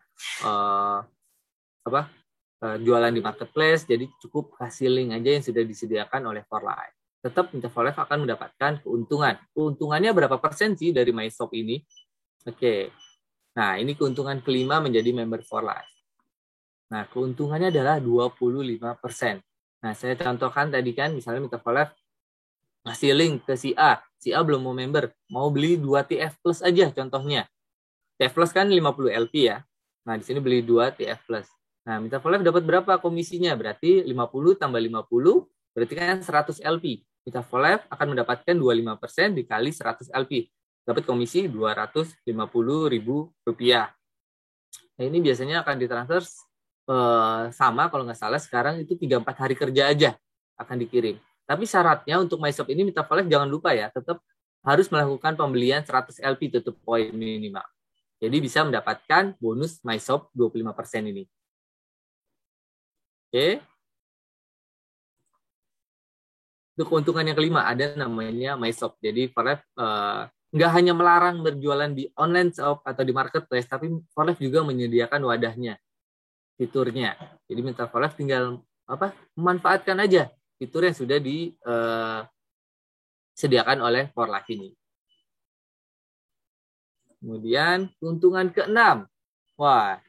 jualan di marketplace. Jadi cukup kasih link aja yang sudah disediakan oleh for Life. Tetap Mitra for Life akan mendapatkan keuntungan. Keuntungannya berapa persen sih dari MyShop ini? Oke. Nah, ini keuntungan kelima menjadi member for Life. Nah, keuntungannya adalah 25%. Nah, saya contohkan tadi kan, misalnya Mitra for Life ngasih link ke si A. Si A belum mau member, mau beli 2 TF Plus aja contohnya. TF Plus kan 50 LP ya. Nah, di sini beli 2 TF Plus. Nah, Mitra for Life dapat berapa komisinya? Berarti 50 tambah 50, berarti kan 100 LP. Mitra for Life akan mendapatkan 25% dikali 100 LP. Dapat komisi Rp250.000. Nah, ini biasanya akan ditransfer sama kalau nggak salah sekarang itu 3-4 hari kerja aja akan dikirim. Tapi syaratnya untuk MyShop ini Mitra for Life jangan lupa ya, tetap harus melakukan pembelian 100 LP tutup poin minimal. Jadi bisa mendapatkan bonus MyShop 25% ini. Oke. Untuk keuntungan yang kelima ada namanya MyShop. Jadi for Life nggak hanya melarang berjualan di online shop atau di marketplace, tapi for Life juga menyediakan wadahnya, fiturnya. Jadi Mitra for Life tinggal memanfaatkan aja fitur yang sudah disediakan oleh for Life ini. Kemudian keuntungan keenam. Wah,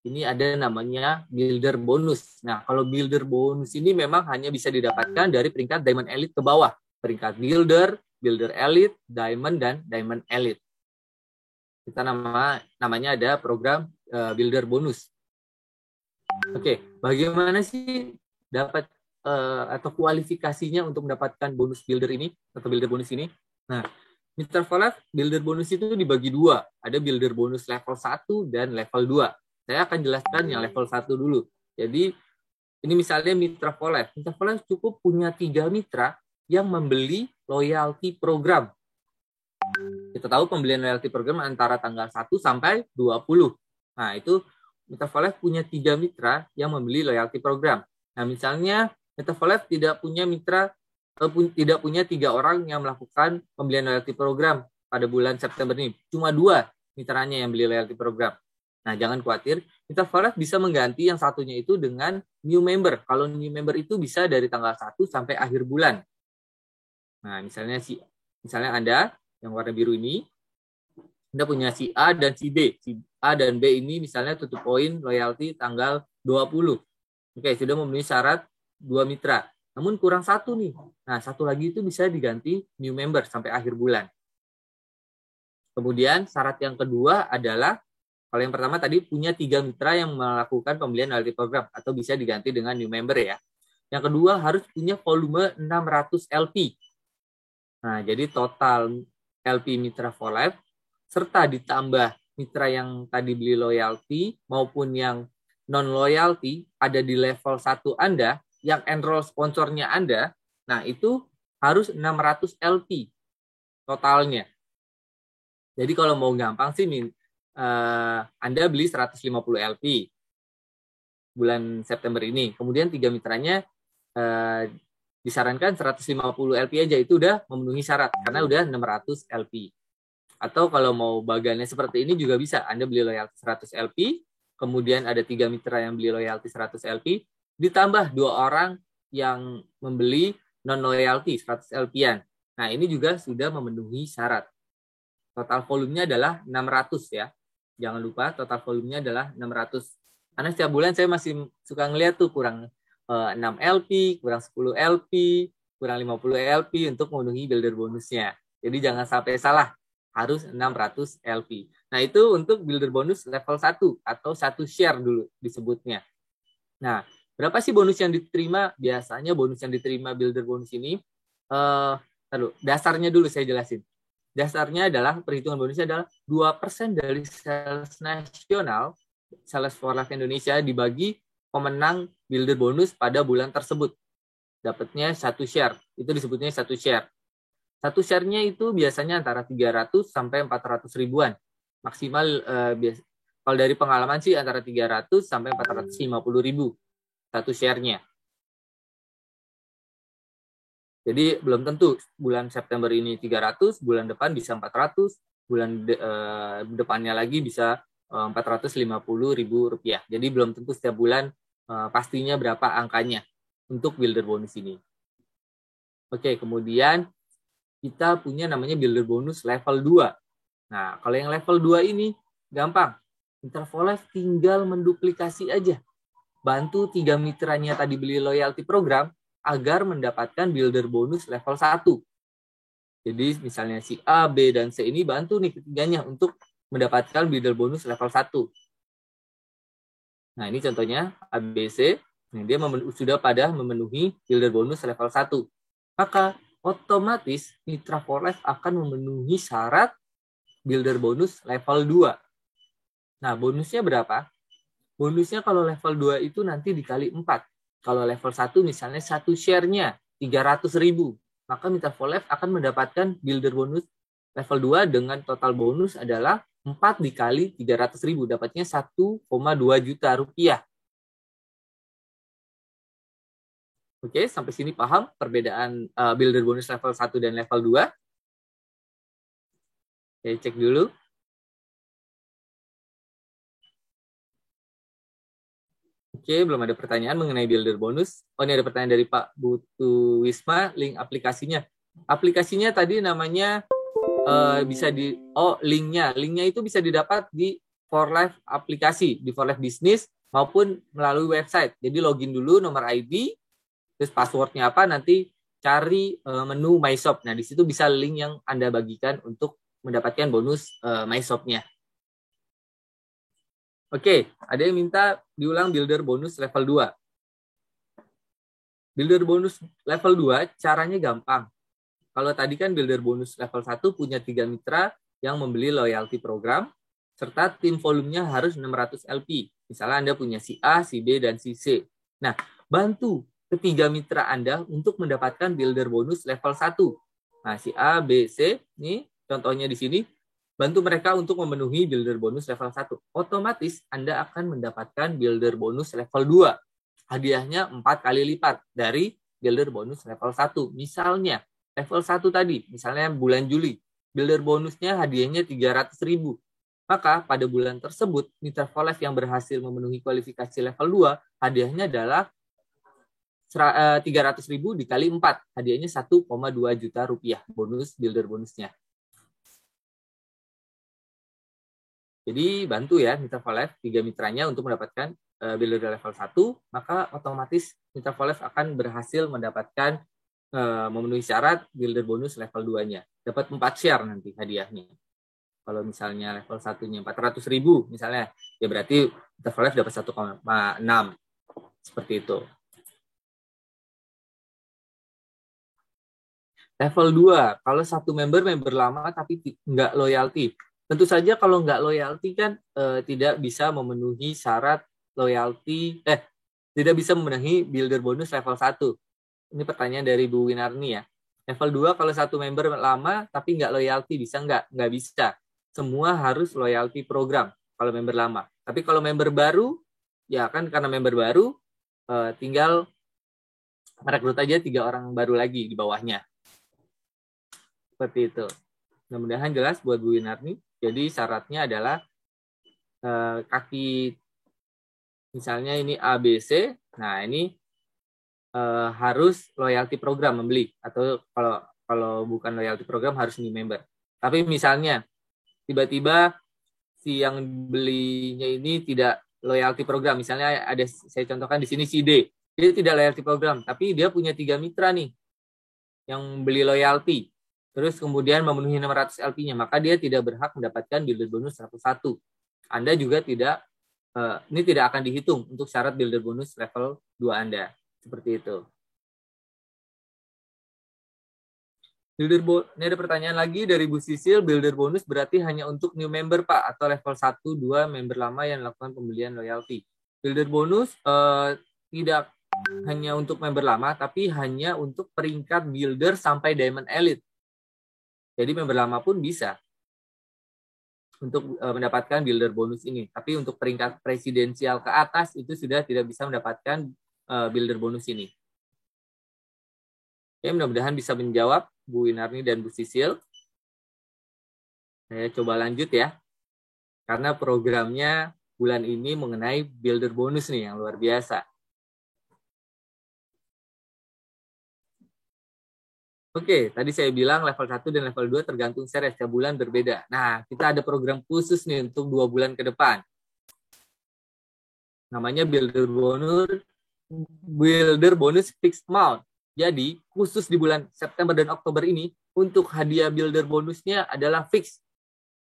ini ada namanya builder bonus. Nah, kalau builder bonus ini memang hanya bisa didapatkan dari peringkat Diamond Elite ke bawah. Peringkat builder, builder elite, diamond, dan diamond elite. Kita namanya ada program builder bonus. Oke, bagaimana sih dapat atau kualifikasinya untuk mendapatkan bonus builder ini atau builder bonus ini? Nah, Mitra for Life builder bonus itu dibagi 2. Ada builder bonus level 1 dan level 2. Saya akan jelaskan yang level 1 dulu. Jadi, ini misalnya Mitra for Life. Mitra for Life cukup punya 3 mitra yang membeli loyalty program. Kita tahu pembelian loyalty program antara tanggal 1 sampai 20. Nah, itu Mitra for Life punya 3 mitra yang membeli loyalty program. Nah, misalnya Mitra for Life tidak punya 3 orang yang melakukan pembelian loyalty program pada bulan September ini. Cuma 2 mitranya yang beli loyalty program. Nah, jangan khawatir. Mitra for Life bisa mengganti yang satunya itu dengan new member. Kalau new member itu bisa dari tanggal 1 sampai akhir bulan. Nah, misalnya Anda yang warna biru ini, Anda punya si A dan si B. Si A dan B ini misalnya tutup poin loyalty tanggal 20. Oke, sudah memenuhi syarat 2 mitra. Namun kurang satu nih. Nah, satu lagi itu bisa diganti new member sampai akhir bulan. Kemudian syarat yang kedua adalah, kalau yang pertama tadi punya 3 mitra yang melakukan pembelian loyalty program atau bisa diganti dengan new member ya. Yang kedua harus punya volume 600 LP. Nah, jadi total LP mitra for life serta ditambah mitra yang tadi beli loyalty maupun yang non-loyalty ada di level 1 Anda, yang enroll sponsornya Anda, nah itu harus 600 LP totalnya. Jadi kalau mau gampang sih, Anda beli 150 LP bulan September ini, kemudian 3 mitranya disarankan 150 LP aja, itu udah memenuhi syarat karena udah 600 LP. Atau kalau mau bagannya seperti ini juga bisa. Anda beli loyalty 100 LP, kemudian ada 3 mitra yang beli loyalty 100 LP, ditambah 2 orang yang membeli non-loyalty 100 LP-an. Nah, ini juga sudah memenuhi syarat. Total volumenya adalah 600 ya. Jangan lupa total volumenya adalah 600. Karena setiap bulan saya masih suka ngeliat tuh kurang 6 LP, kurang 10 LP, kurang 50 LP untuk memenuhi builder bonusnya. Jadi jangan sampai salah. Harus 600 LP. Nah, itu untuk builder bonus level 1 atau 1 share dulu disebutnya. Nah, berapa sih bonus yang diterima? Biasanya bonus yang diterima builder bonus ini, dasarnya dulu saya jelasin. Dasarnya adalah, perhitungan bonusnya adalah 2% dari sales nasional, sales for life Indonesia dibagi pemenang builder bonus pada bulan tersebut. Dapatnya 1 share. Itu disebutnya 1 share. 1 share-nya itu biasanya antara 300 sampai 400 ribuan. Maksimal, kalau dari pengalaman sih antara 300 sampai 450 ribu 1 share-nya. Jadi belum tentu bulan September ini 300, bulan depan bisa 400, bulan depannya lagi bisa 450 ribu rupiah. Jadi belum tentu setiap bulan pastinya berapa angkanya untuk builder bonus ini. Oke, kemudian kita punya namanya builder bonus level 2. Nah, kalau yang level 2 ini gampang. Mitra for life tinggal menduplikasi aja. Bantu 3 mitranya tadi beli loyalty program agar mendapatkan builder bonus level 1. Jadi misalnya si A, B, dan C ini bantu nih ketiganya untuk mendapatkan builder bonus level 1. Nah, ini contohnya A, B, C. Nah, dia sudah pada memenuhi builder bonus level 1. Maka otomatis mitra for life akan memenuhi syarat builder bonus level 2. Nah, bonusnya berapa? Bonusnya kalau level 2 itu nanti dikali 4. Kalau level 1 misalnya 1 share-nya 300 ribu. Maka mitra for life akan mendapatkan builder bonus level 2 dengan total bonus adalah 4 dikali 300 ribu. Dapatnya 1,2 juta rupiah. Oke, sampai sini paham perbedaan builder bonus level 1 dan level 2? Oke, cek dulu. Oke, belum ada pertanyaan mengenai builder bonus. Oh, ini ada pertanyaan dari Pak Butu Wisma, link aplikasinya. Aplikasinya tadi namanya bisa linknya itu bisa didapat di For Life aplikasi, di For Life Business maupun melalui website. Jadi login dulu nomor ID, terus passwordnya apa, nanti cari menu My Shop. Nah, di situ bisa link yang Anda bagikan untuk mendapatkan bonus My Shop-nya. Oke, ada yang minta diulang builder bonus level 2. Builder bonus level 2 caranya gampang. Kalau tadi kan builder bonus level 1 punya 3 mitra yang membeli loyalty program, serta tim volumenya harus 600 LP. Misalnya Anda punya si A, si B, dan si C. Nah, bantu ketiga mitra Anda untuk mendapatkan builder bonus level 1. Nah, si A, B, C, ini contohnya di sini, bantu mereka untuk memenuhi builder bonus level 1. Otomatis Anda akan mendapatkan builder bonus level 2. Hadiahnya 4 kali lipat dari builder bonus level 1. Misalnya, level 1 tadi, misalnya bulan Juli, builder bonusnya hadiahnya 300 ribu. Maka pada bulan tersebut, mitra for life yang berhasil memenuhi kualifikasi level 2, hadiahnya adalah 300 ribu dikali 4. Hadiahnya 1,2 juta rupiah bonus builder bonusnya. Jadi bantu ya Mitra for Life 3 mitranya untuk mendapatkan builder level 1, maka otomatis Mitra for Life akan berhasil mendapatkan memenuhi syarat builder bonus level 2-nya. Dapat 4 share nanti hadiahnya. Kalau misalnya level 1-nya 400.000 misalnya, ya berarti Mitra for Life dapat 1,6. Seperti itu. Level 2, kalau satu member lama tapi nggak loyalty. Tentu saja kalau nggak loyalty kan tidak bisa memenuhi syarat loyalty, tidak bisa memenuhi builder bonus level 1. Ini pertanyaan dari Bu Winarni ya. Level 2 kalau satu member lama tapi nggak loyalty bisa nggak? Nggak bisa. Semua harus loyalty program kalau member lama. Tapi kalau member baru, ya kan karena member baru, tinggal merekrut aja 3 orang baru lagi di bawahnya. Seperti itu. Mudah-mudahan jelas buat Bu Winarni. Jadi syaratnya adalah kaki, misalnya ini ABC, nah ini harus loyalty program membeli, atau kalau bukan loyalty program harus new member. Tapi misalnya tiba-tiba si yang belinya ini tidak loyalty program, misalnya ada, saya contohkan di sini si D, dia tidak loyalty program, tapi dia punya 3 mitra nih yang beli loyalty, terus kemudian memenuhi 600 LP-nya, maka dia tidak berhak mendapatkan builder bonus level 1. Anda juga tidak, ini tidak akan dihitung untuk syarat builder bonus level 2 Anda. Seperti itu. Ini ada pertanyaan lagi dari Bu Sisil, builder bonus berarti hanya untuk new member Pak, atau level 1, 2 member lama yang melakukan pembelian loyalty. Builder bonus tidak hanya untuk member lama, tapi hanya untuk peringkat builder sampai Diamond Elite. Jadi member lama pun bisa untuk mendapatkan builder bonus ini. Tapi untuk peringkat presidensial ke atas itu sudah tidak bisa mendapatkan builder bonus ini. Oke, mudah-mudahan bisa menjawab Bu Winarni dan Bu Sisil. Saya coba lanjut ya. Karena programnya bulan ini mengenai builder bonus nih yang luar biasa. Oke, tadi saya bilang level 1 dan level 2 tergantung share setiap bulan berbeda. Nah, kita ada program khusus nih untuk 2 bulan ke depan. Namanya builder bonus fixed amount. Jadi, khusus di bulan September dan Oktober ini, untuk hadiah builder bonusnya adalah fix.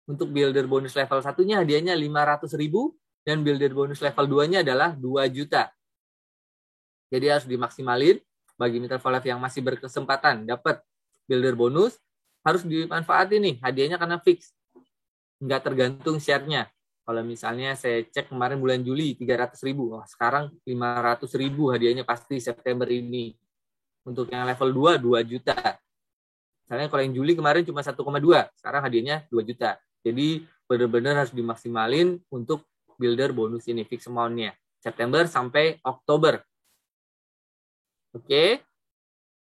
Untuk builder bonus level 1-nya hadiahnya 500.000 dan builder bonus level 2-nya adalah 2 juta. Jadi harus dimaksimalin. Bagi Mitra for Life yang masih berkesempatan dapat builder bonus, harus dimanfaatin nih hadiahnya karena fix. Nggak tergantung share-nya. Kalau misalnya saya cek kemarin bulan Juli 300.000, sekarang 500.000 hadiahnya pasti September ini. Untuk yang level 2, 2 juta. Misalnya kalau yang Juli kemarin cuma 1,2, sekarang hadiahnya 2 juta. Jadi benar-benar harus dimaksimalin untuk builder bonus ini, fix amount-nya. September sampai Oktober. Oke,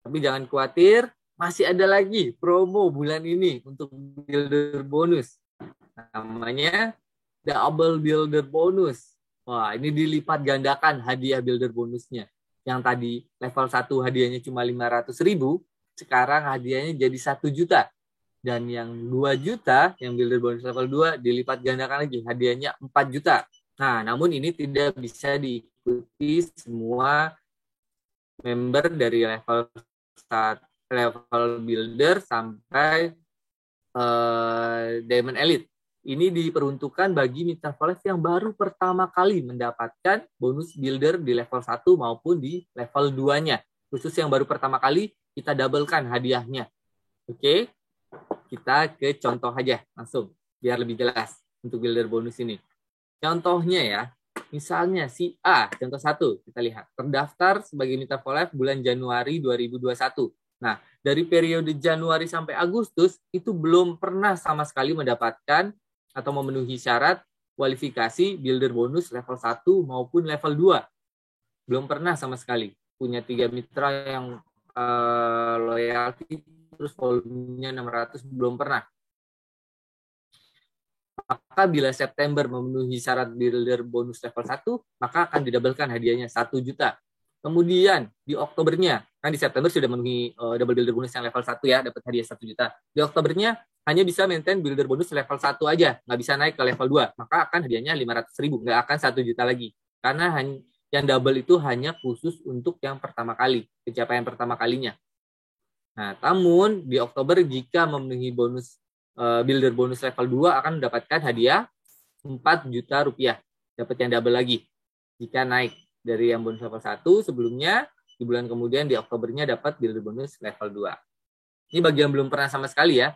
tapi jangan khawatir, masih ada lagi promo bulan ini untuk builder bonus. Namanya double builder bonus. Wah, ini dilipat gandakan hadiah builder bonusnya. Yang tadi level 1 hadiahnya cuma 500.000, sekarang hadiahnya jadi 1 juta. Dan yang 2 juta, yang builder bonus level 2, dilipat gandakan lagi, hadiahnya 4 juta. Nah, namun ini tidak bisa diikuti semua member dari level builder sampai Diamond Elite. Ini diperuntukkan bagi Mitra for Life yang baru pertama kali mendapatkan bonus builder di level 1 maupun di level 2-nya. Khusus yang baru pertama kali, kita doublekan hadiahnya. Oke, kita ke contoh aja langsung, biar lebih jelas untuk builder bonus ini. Contohnya ya, misalnya si A, contoh 1, kita lihat. Terdaftar sebagai Mitra for Life bulan Januari 2021. Nah, dari periode Januari sampai Agustus, itu belum pernah sama sekali mendapatkan atau memenuhi syarat kualifikasi builder bonus level 1 maupun level 2. Belum pernah sama sekali. Punya 3 mitra yang loyalty, terus volumenya 600, belum pernah. Maka bila September memenuhi syarat builder bonus level 1, maka akan didabelkan hadiahnya 1 juta. Kemudian di Oktobernya, kan di September sudah memenuhi double builder bonus yang level 1 ya, dapat hadiah 1 juta. Di Oktobernya hanya bisa maintain builder bonus level 1 aja, nggak bisa naik ke level 2. Maka akan hadiahnya 500.000, nggak akan 1 juta lagi. Karena yang double itu hanya khusus untuk yang pertama kali, pencapaian pertama kalinya. Nah, namun di Oktober jika memenuhi bonus builder bonus level 2 akan mendapatkan hadiah 4 juta rupiah. Dapat yang double lagi jika naik dari yang bonus level 1 sebelumnya, di bulan kemudian di Oktobernya dapat builder bonus level 2. Ini bagi yang belum pernah sama sekali ya.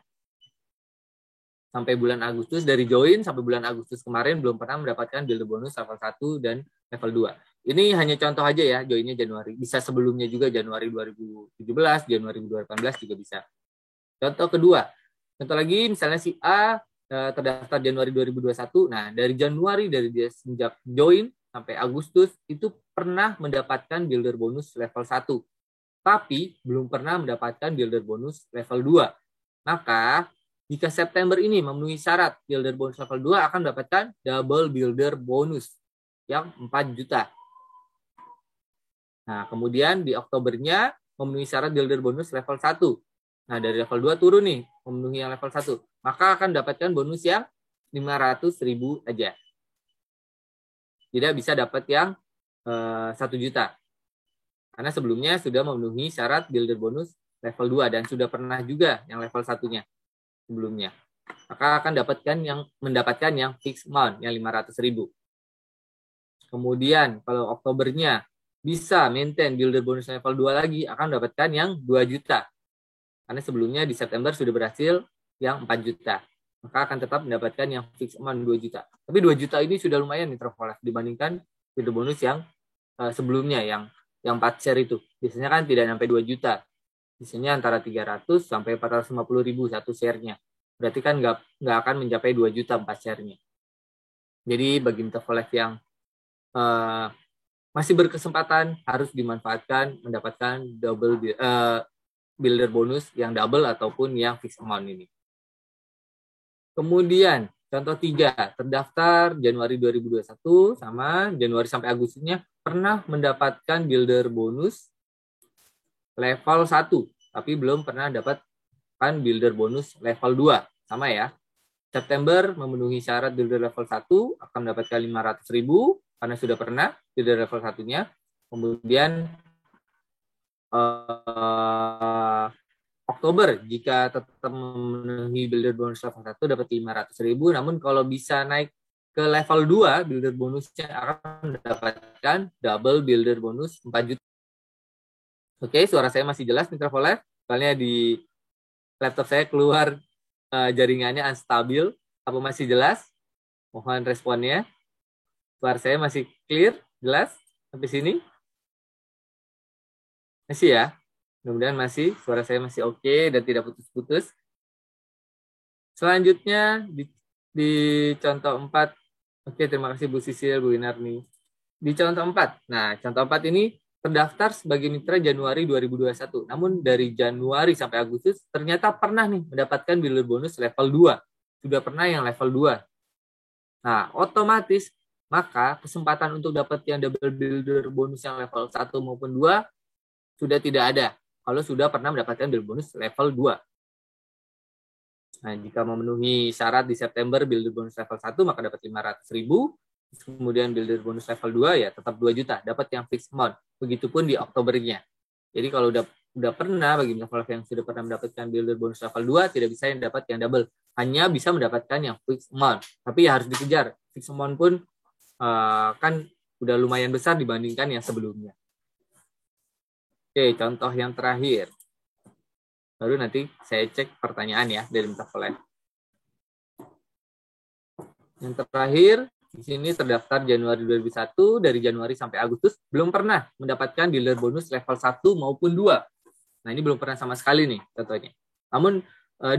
Sampai bulan Agustus, dari join sampai bulan Agustus kemarin belum pernah mendapatkan builder bonus level 1 dan level 2. Ini hanya contoh aja ya, joinnya Januari. Bisa sebelumnya juga Januari 2017, Januari 2018 juga bisa. Contoh kedua, contoh lagi misalnya si A terdaftar Januari 2021. Nah, dari Januari, dari dia sejak join sampai Agustus, itu pernah mendapatkan builder bonus level 1. Tapi belum pernah mendapatkan builder bonus level 2. Maka, jika September ini memenuhi syarat builder bonus level 2 akan mendapatkan double builder bonus yang 4 juta. Nah, kemudian di Oktobernya memenuhi syarat builder bonus level 1. Nah, dari level 2 turun nih, memenuhi yang level 1. Maka akan mendapatkan bonus yang 500.000 aja. Tidak bisa dapat yang 1 juta. Karena sebelumnya sudah memenuhi syarat builder bonus level 2 dan sudah pernah juga yang level 1-nya sebelumnya. Maka akan mendapatkan yang fixed amount, yang 500.000. Kemudian kalau Oktobernya bisa maintain builder bonus level 2 lagi, akan mendapatkan yang 2 juta. Karena sebelumnya di September sudah berhasil yang 4 juta. Maka akan tetap mendapatkan yang fixed amount 2 juta. Tapi 2 juta ini sudah lumayan nih Travelers dibandingkan builder bonus yang sebelumnya, yang 4 share itu. Biasanya kan tidak sampai 2 juta. Biasanya antara 300 sampai 450.000 satu share-nya. Berarti kan nggak akan mencapai 2 juta 4 share-nya. Jadi bagi Travelers yang masih berkesempatan harus dimanfaatkan mendapatkan double builder bonus yang double ataupun yang fixed amount ini. Kemudian, contoh 3, terdaftar Januari 2021 sama Januari sampai Agustusnya pernah mendapatkan builder bonus level 1, tapi belum pernah dapatkan builder bonus level 2. Sama ya. September memenuhi syarat builder level 1 akan mendapatkan 500.000 karena sudah pernah builder level 1-nya. Kemudian Oktober jika tetap memenuhi builder bonus level 1 dapat 500.000, namun kalau bisa naik ke level 2 builder bonusnya akan mendapatkan double builder bonus 4 juta. Oke, suara saya masih jelas Mitra Traveler? Soalnya di laptop saya keluar jaringannya unstabil. Apa masih jelas? Mohon responnya. Suara saya masih clear, jelas sampai sini? Masih ya? Mudah-mudahan masih, suara saya masih oke dan tidak putus-putus. Selanjutnya di contoh 4. Oke, terima kasih Bu Sisil, Bu Winarni. Di contoh 4. Nah, contoh 4 ini terdaftar sebagai mitra Januari 2021. Namun dari Januari sampai Agustus ternyata pernah nih mendapatkan builder bonus level 2. Sudah pernah yang level 2. Nah, otomatis maka kesempatan untuk dapat yang double builder bonus yang level 1 maupun 2 sudah tidak ada kalau sudah pernah mendapatkan builder bonus level 2. Nah, jika memenuhi syarat di September builder bonus level 1 maka dapat 500.000. Kemudian builder bonus level 2 ya tetap 2 juta, dapat yang fixed amount. Begitupun di Oktobernya. Jadi kalau udah pernah bagi traveler yang sudah pernah mendapatkan builder bonus level 2 tidak bisa yang dapat yang double. Hanya bisa mendapatkan yang fixed amount. Tapi ya harus dikejar. Fixed amount pun kan udah lumayan besar dibandingkan yang sebelumnya. Oke, contoh yang terakhir. Baru nanti saya cek pertanyaan ya dari traveler. Yang terakhir, di sini terdaftar Januari 2001, dari Januari sampai Agustus, belum pernah mendapatkan builder bonus level 1 maupun 2. Nah, ini belum pernah sama sekali nih contohnya. Namun,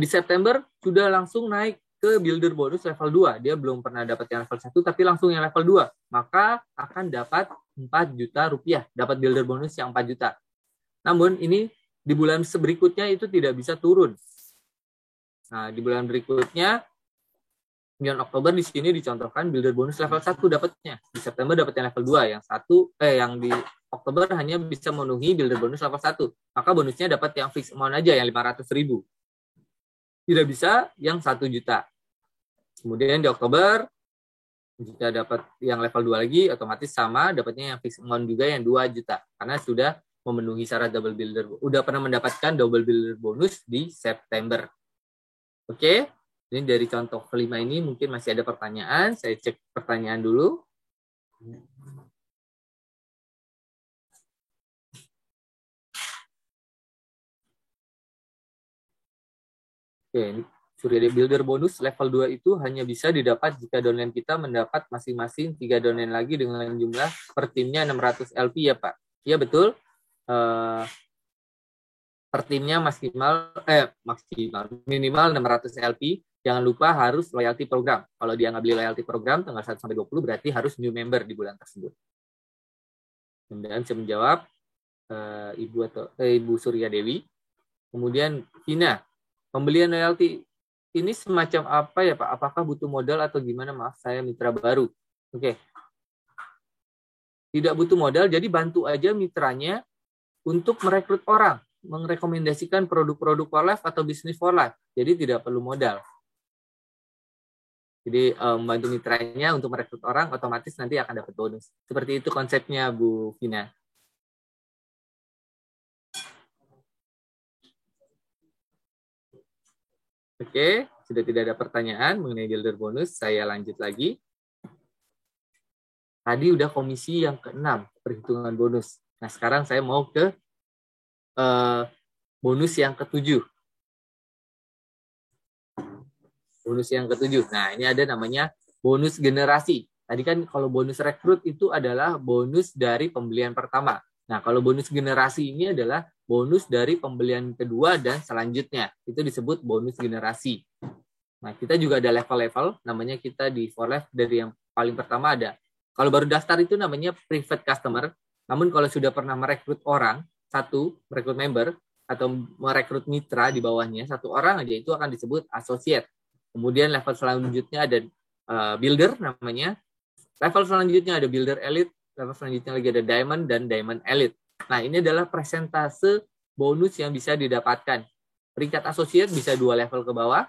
di September sudah langsung naik ke builder bonus level 2. Dia belum pernah dapat yang level 1, tapi langsung yang level 2. Maka akan dapat 4 juta rupiah. Dapat builder bonus yang 4 juta. Namun, ini di bulan berikutnya itu tidak bisa turun. Nah, di bulan berikutnya, bulan Oktober di sini dicontohkan builder bonus level 1 dapatnya. Di September dapat yang level 2, yang di Oktober hanya bisa memenuhi builder bonus level 1. Maka bonusnya dapat yang fixed amount aja, yang 500.000. Tidak bisa yang 1 juta. Kemudian di Oktober, jika dapat yang level 2 lagi, otomatis sama, dapatnya yang fixed amount juga yang 2 juta. Karena sudah memenuhi syarat double builder. Udah pernah mendapatkan double builder bonus di September. Oke, ini dari contoh kelima ini mungkin masih ada pertanyaan. Saya cek pertanyaan dulu. Oke, ini Surya Builder bonus level 2 itu hanya bisa didapat jika downline kita mendapat masing-masing 3 downline lagi dengan jumlah per timnya 600 LP ya Pak. Iya betul. Per timnya minimal 600 LP. Jangan lupa harus loyalty program. Kalau dia nggak beli loyalty program tanggal 1 sampai 20 berarti harus new member di bulan tersebut. Kemudian saya menjawab Ibu Surya Dewi. Kemudian Hina, pembelian loyalty ini semacam apa ya Pak? Apakah butuh modal atau gimana? Maaf, saya mitra baru. Oke. Tidak butuh modal, jadi bantu aja mitranya untuk merekrut orang, merekomendasikan produk-produk for life atau bisnis for life. Jadi tidak perlu modal. Jadi membantu mitranya untuk merekrut orang, otomatis nanti akan dapat bonus. Seperti itu konsepnya, Bu Vina. Oke, sudah tidak ada pertanyaan mengenai builder bonus, saya lanjut lagi. Tadi udah komisi yang ke-6, perhitungan bonus. Nah, sekarang saya mau ke bonus yang ke-7. Bonus yang ke-7. Nah, ini ada namanya bonus generasi. Tadi kan kalau bonus rekrut itu adalah bonus dari pembelian pertama. Nah, kalau bonus generasi ini adalah bonus dari pembelian kedua dan selanjutnya. Itu disebut bonus generasi. Nah, kita juga ada level-level. Namanya kita di for life dari yang paling pertama ada. Kalau baru daftar itu namanya private customer. Namun kalau sudah pernah merekrut orang, merekrut member, atau merekrut mitra di bawahnya, 1 orang aja itu akan disebut associate. Kemudian level selanjutnya ada builder namanya. Level selanjutnya ada builder elite. Level selanjutnya lagi ada diamond dan diamond elite. Nah, ini adalah persentase bonus yang bisa didapatkan. Peringkat associate bisa 2 level ke bawah.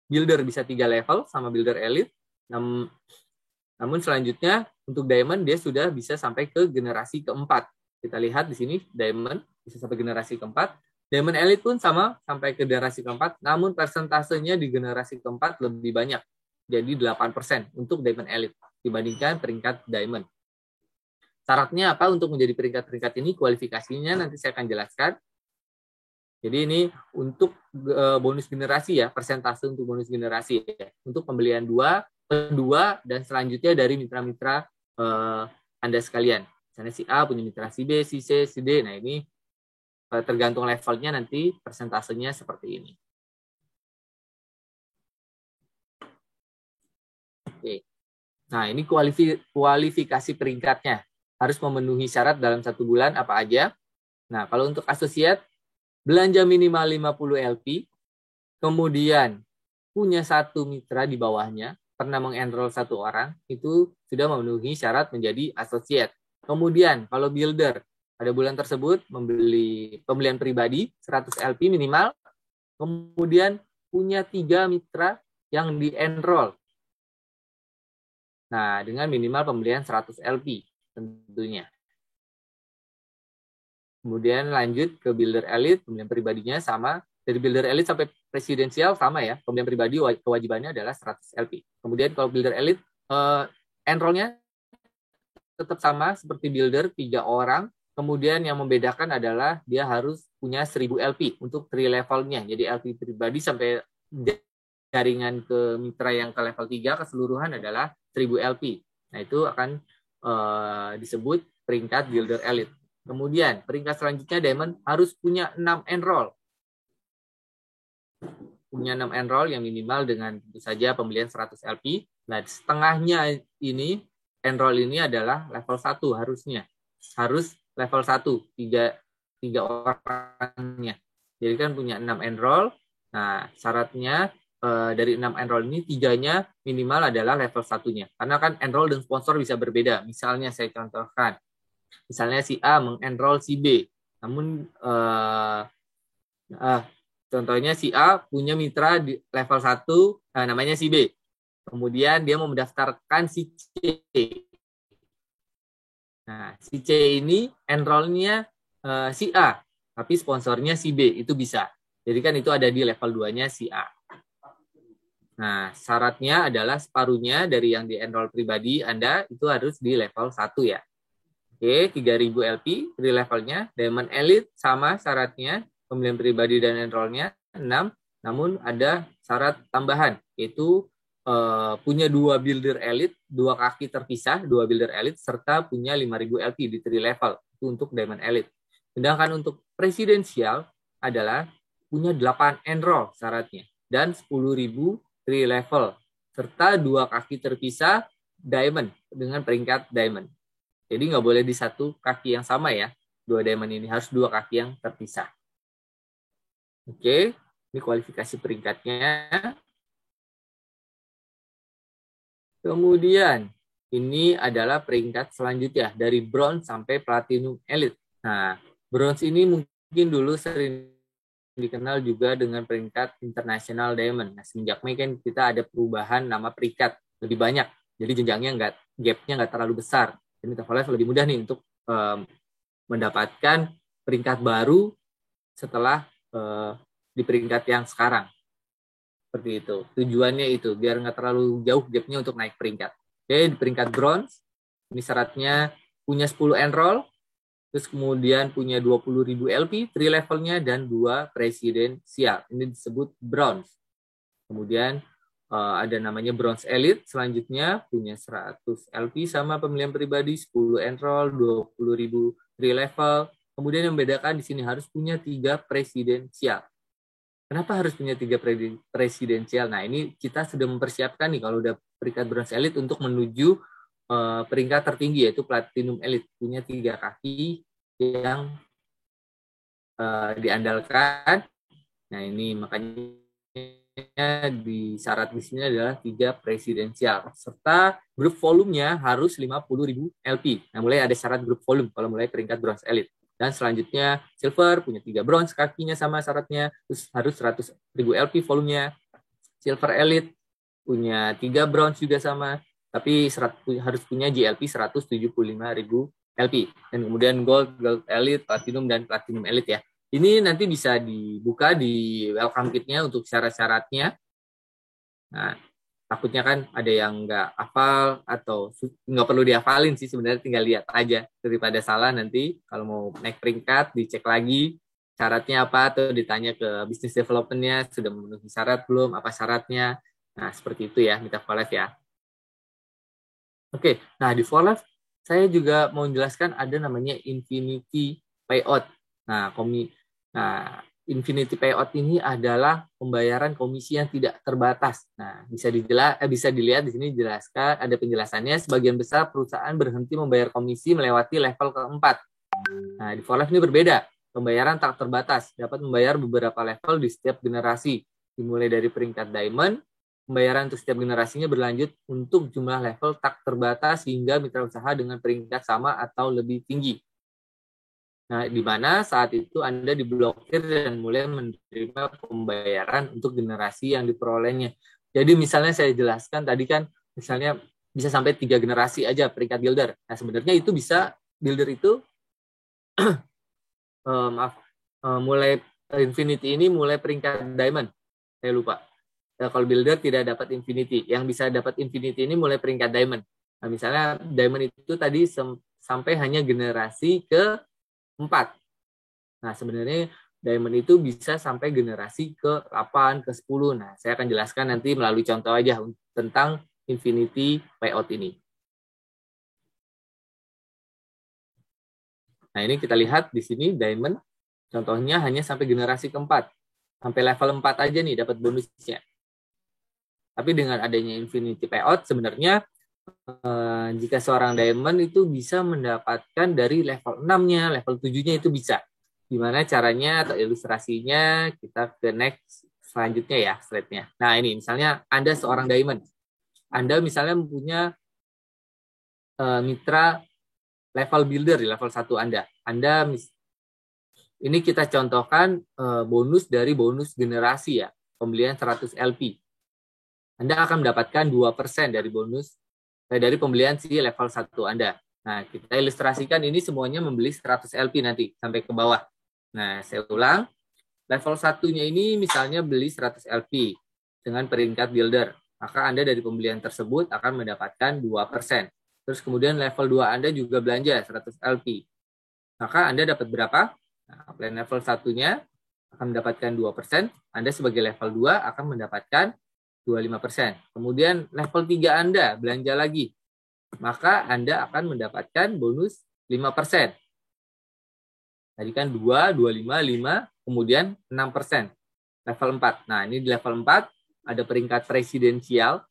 Builder bisa 3 level sama builder elite. Namun selanjutnya untuk diamond dia sudah bisa sampai ke generasi keempat. Kita lihat di sini diamond bisa sampai generasi keempat. Diamond Elite pun sama sampai ke generasi keempat, namun persentasenya di generasi keempat lebih banyak. Jadi 8% untuk Diamond Elite dibandingkan peringkat Diamond. Syaratnya apa untuk menjadi peringkat-peringkat ini? Kualifikasinya nanti saya akan jelaskan. Jadi ini untuk bonus generasi ya, persentase untuk bonus generasi ya. Untuk pembelian kedua dan selanjutnya dari mitra-mitra Anda sekalian. Misalnya si A punya mitra si B, si C, si D. Nah ini tergantung levelnya nanti persentasenya seperti ini. Oke. Nah ini kualifikasi peringkatnya. Harus memenuhi syarat dalam 1 bulan apa aja. Nah kalau untuk associate, belanja minimal 50 LP, kemudian punya 1 mitra di bawahnya, pernah mengenroll 1 orang, itu sudah memenuhi syarat menjadi associate. Kemudian kalau builder, pada bulan tersebut membeli pembelian pribadi 100 LP minimal, kemudian punya 3 mitra yang di-enroll. Nah, dengan minimal pembelian 100 LP tentunya. Kemudian lanjut ke builder elite, pembelian pribadinya sama. Dari builder elite sampai presidensial sama ya, pembelian pribadi kewajibannya adalah 100 LP. Kemudian kalau builder elite, enrollnya tetap sama seperti builder 3 orang. Kemudian yang membedakan adalah dia harus punya 1000 LP untuk 3 levelnya. Jadi LP pribadi sampai jaringan ke mitra yang ke level 3 keseluruhan adalah 1000 LP. Nah itu akan disebut peringkat builder elite. Kemudian peringkat selanjutnya diamond harus punya 6 enroll. Punya 6 enroll yang minimal dengan tentu saja pembelian 100 LP. Nah setengahnya ini enroll ini adalah level 1 harusnya. Harus level 1, 3 orangnya. Jadi kan punya 6 enroll. Nah, syaratnya dari 6 enroll ini 3-nya minimal adalah level 1-nya. Karena kan enroll dan sponsor bisa berbeda. Misalnya saya contohkan, Misalnya si A mengenroll si B. Namun contohnya si A punya mitra di level 1 namanya si B. Kemudian dia mau mendaftarkan si C. Nah, si C ini enrollnya si A, tapi sponsornya si B, itu bisa. Jadi kan itu ada di level 2-nya si A. Nah, syaratnya adalah separuhnya dari yang di-enroll pribadi Anda itu harus di level 1 ya. Oke, 3000 LP, free levelnya. Diamond Elite sama syaratnya, pembelian pribadi dan enrollnya 6. Namun ada syarat tambahan, yaitu punya 2 builder elite, 2 kaki terpisah, 2 builder elite, serta punya 5000 LP di 3 level. Itu untuk Diamond Elite. Sedangkan untuk presidensial adalah punya 8 enroll syaratnya, dan 10.000 3 level, serta 2 kaki terpisah Diamond dengan peringkat Diamond. Jadi nggak boleh di satu kaki yang sama ya. 2 Diamond ini harus 2 kaki yang terpisah. Oke, ini kualifikasi peringkatnya. Kemudian, ini adalah peringkat selanjutnya, dari bronze sampai platinum elite. Nah, bronze ini mungkin dulu sering dikenal juga dengan peringkat international diamond. Nah, semenjak Mei kan kita ada perubahan nama peringkat lebih banyak. Jadi jenjangnya gapnya nggak terlalu besar. Jadi Metaverse lebih mudah nih untuk mendapatkan peringkat baru setelah di peringkat yang sekarang. Seperti itu. Tujuannya itu, biar nggak terlalu jauh gapnya untuk naik peringkat. Oke, di peringkat bronze, ini syaratnya punya 10 enroll, terus kemudian punya 20.000 LP, 3 levelnya, dan 2 presidensial. Ini disebut bronze. Kemudian ada namanya bronze elite, selanjutnya punya 100 LP sama pemilihan pribadi, 10 enroll, 20.000 3 level. Kemudian yang membedakan di sini harus punya 3 presidensial. Kenapa harus punya 3 presidensial? Nah, ini kita sudah mempersiapkan nih kalau udah peringkat bronze elite untuk menuju peringkat tertinggi, yaitu platinum elite. Punya 3 kaki yang diandalkan. Nah, ini makanya di syarat di sini adalah 3 presidensial. Serta grup volumenya harus 50.000 LP. Nah, mulai ada syarat grup volume kalau mulai peringkat bronze elite. Dan selanjutnya silver punya 3 bronze kakinya sama syaratnya, terus harus 100.000 LP volumenya. Silver elite punya 3 bronze juga sama, tapi harus punya GLP 175.000 LP. Dan kemudian gold elite, platinum, dan platinum elite ya. Ini nanti bisa dibuka di welcome kit-nya untuk syarat-syaratnya. Nah, takutnya kan ada yang nggak hafal atau nggak perlu dihafalin sih, sebenarnya tinggal lihat aja daripada salah nanti kalau mau naik peringkat dicek lagi syaratnya apa atau ditanya ke business development-nya sudah memenuhi syarat belum, apa syaratnya. Nah, seperti itu ya Mita for Life ya. Oke, nah di for Life saya juga mau menjelaskan ada namanya Infinity Payout. Nah, Infinity Payout ini adalah pembayaran komisi yang tidak terbatas. Nah, bisa dilihat di sini dijelaskan, ada penjelasannya. Sebagian besar perusahaan berhenti membayar komisi melewati level keempat. Nah, di For Life ini berbeda. Pembayaran tak terbatas, dapat membayar beberapa level di setiap generasi. Dimulai dari peringkat Diamond, pembayaran untuk setiap generasinya berlanjut untuk jumlah level tak terbatas hingga mitra usaha dengan peringkat sama atau lebih tinggi. Nah, di mana saat itu Anda diblokir dan mulai menerima pembayaran untuk generasi yang diperolehnya. Jadi misalnya saya jelaskan tadi kan, misalnya bisa sampai 3 generasi aja peringkat builder. Nah, sebenarnya itu bisa, builder itu, mulai Infinity ini mulai peringkat Diamond. Saya lupa. Nah, kalau builder tidak dapat Infinity. Yang bisa dapat Infinity ini mulai peringkat Diamond. Nah, misalnya Diamond itu tadi sampai hanya generasi ke 4. Nah, sebenarnya Diamond itu bisa sampai generasi ke-8, ke-10. Nah, saya akan jelaskan nanti melalui contoh aja tentang Infinity Payout ini. Nah, ini kita lihat di sini Diamond, contohnya hanya sampai generasi ke-4. Sampai level 4 aja nih dapat bonusnya. Tapi dengan adanya Infinity Payout, sebenarnya jika seorang Diamond itu bisa mendapatkan dari level 6-nya, level 7-nya itu bisa. Gimana caranya atau ilustrasinya, kita ke next selanjutnya ya, slide-nya. Nah, ini misalnya Anda seorang Diamond. Anda misalnya punya mitra level builder di level 1 Anda. Ini kita contohkan bonus dari bonus generasi ya, pembelian 100 LP. Anda akan mendapatkan 2% dari bonus dari pembelian si level 1 Anda. Nah, kita ilustrasikan ini semuanya membeli 100 LP nanti sampai ke bawah. Nah, saya ulang. Level 1-nya ini misalnya beli 100 LP dengan peringkat builder. Maka Anda dari pembelian tersebut akan mendapatkan 2%. Terus kemudian level 2 Anda juga belanja 100 LP. Maka Anda dapat berapa? Nah, plan level 1-nya akan mendapatkan 2%. Anda sebagai level 2 akan mendapatkan 25%. Kemudian level 3 Anda belanja lagi. Maka Anda akan mendapatkan bonus 5%. Tadi kan 2, 25, 5, kemudian 6%. Level 4. Nah, ini di level 4 ada peringkat presidensial.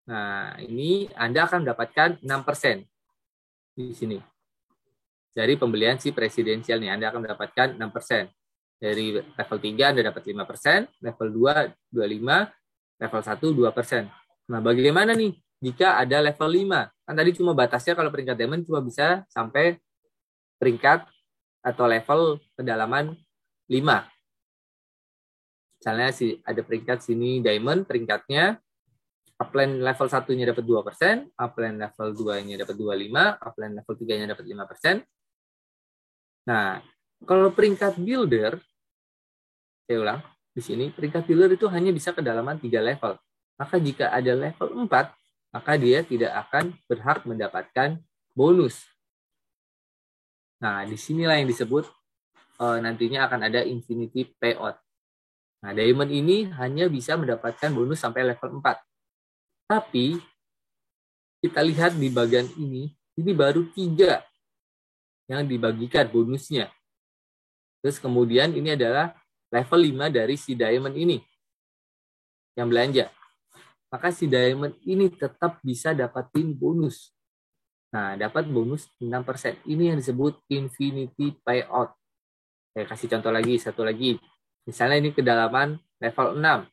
Nah, ini Anda akan mendapatkan 6% di sini. Dari pembelian si presidensial nih, Anda akan mendapatkan 6%. Dari level 3 Anda dapat 5%, level 2 25, level 1 2%. Nah, bagaimana nih jika ada level 5? Kan tadi cuma batasnya kalau peringkat diamond cuma bisa sampai peringkat atau level kedalaman 5. Misalnya ada peringkat sini diamond, peringkatnya upline level 1-nya dapat 2%, upline level 2-nya dapat 25%, upline level 3-nya dapat 5%. Nah, kalau peringkat builder, saya ulang, di sini peringkat builder itu hanya bisa kedalaman 3 level. Maka jika ada level 4, maka dia tidak akan berhak mendapatkan bonus. Nah, disinilah yang disebut nantinya akan ada infinity payout. Nah, diamond ini hanya bisa mendapatkan bonus sampai level 4. Tapi, kita lihat di bagian ini baru 3 yang dibagikan bonusnya. Terus kemudian ini adalah level 5 dari si diamond ini yang belanja. Maka si diamond ini tetap bisa dapatin bonus. Nah, dapat bonus 6%. Ini yang disebut infinity payout. Saya kasih contoh lagi, satu lagi. Misalnya ini kedalaman level 6.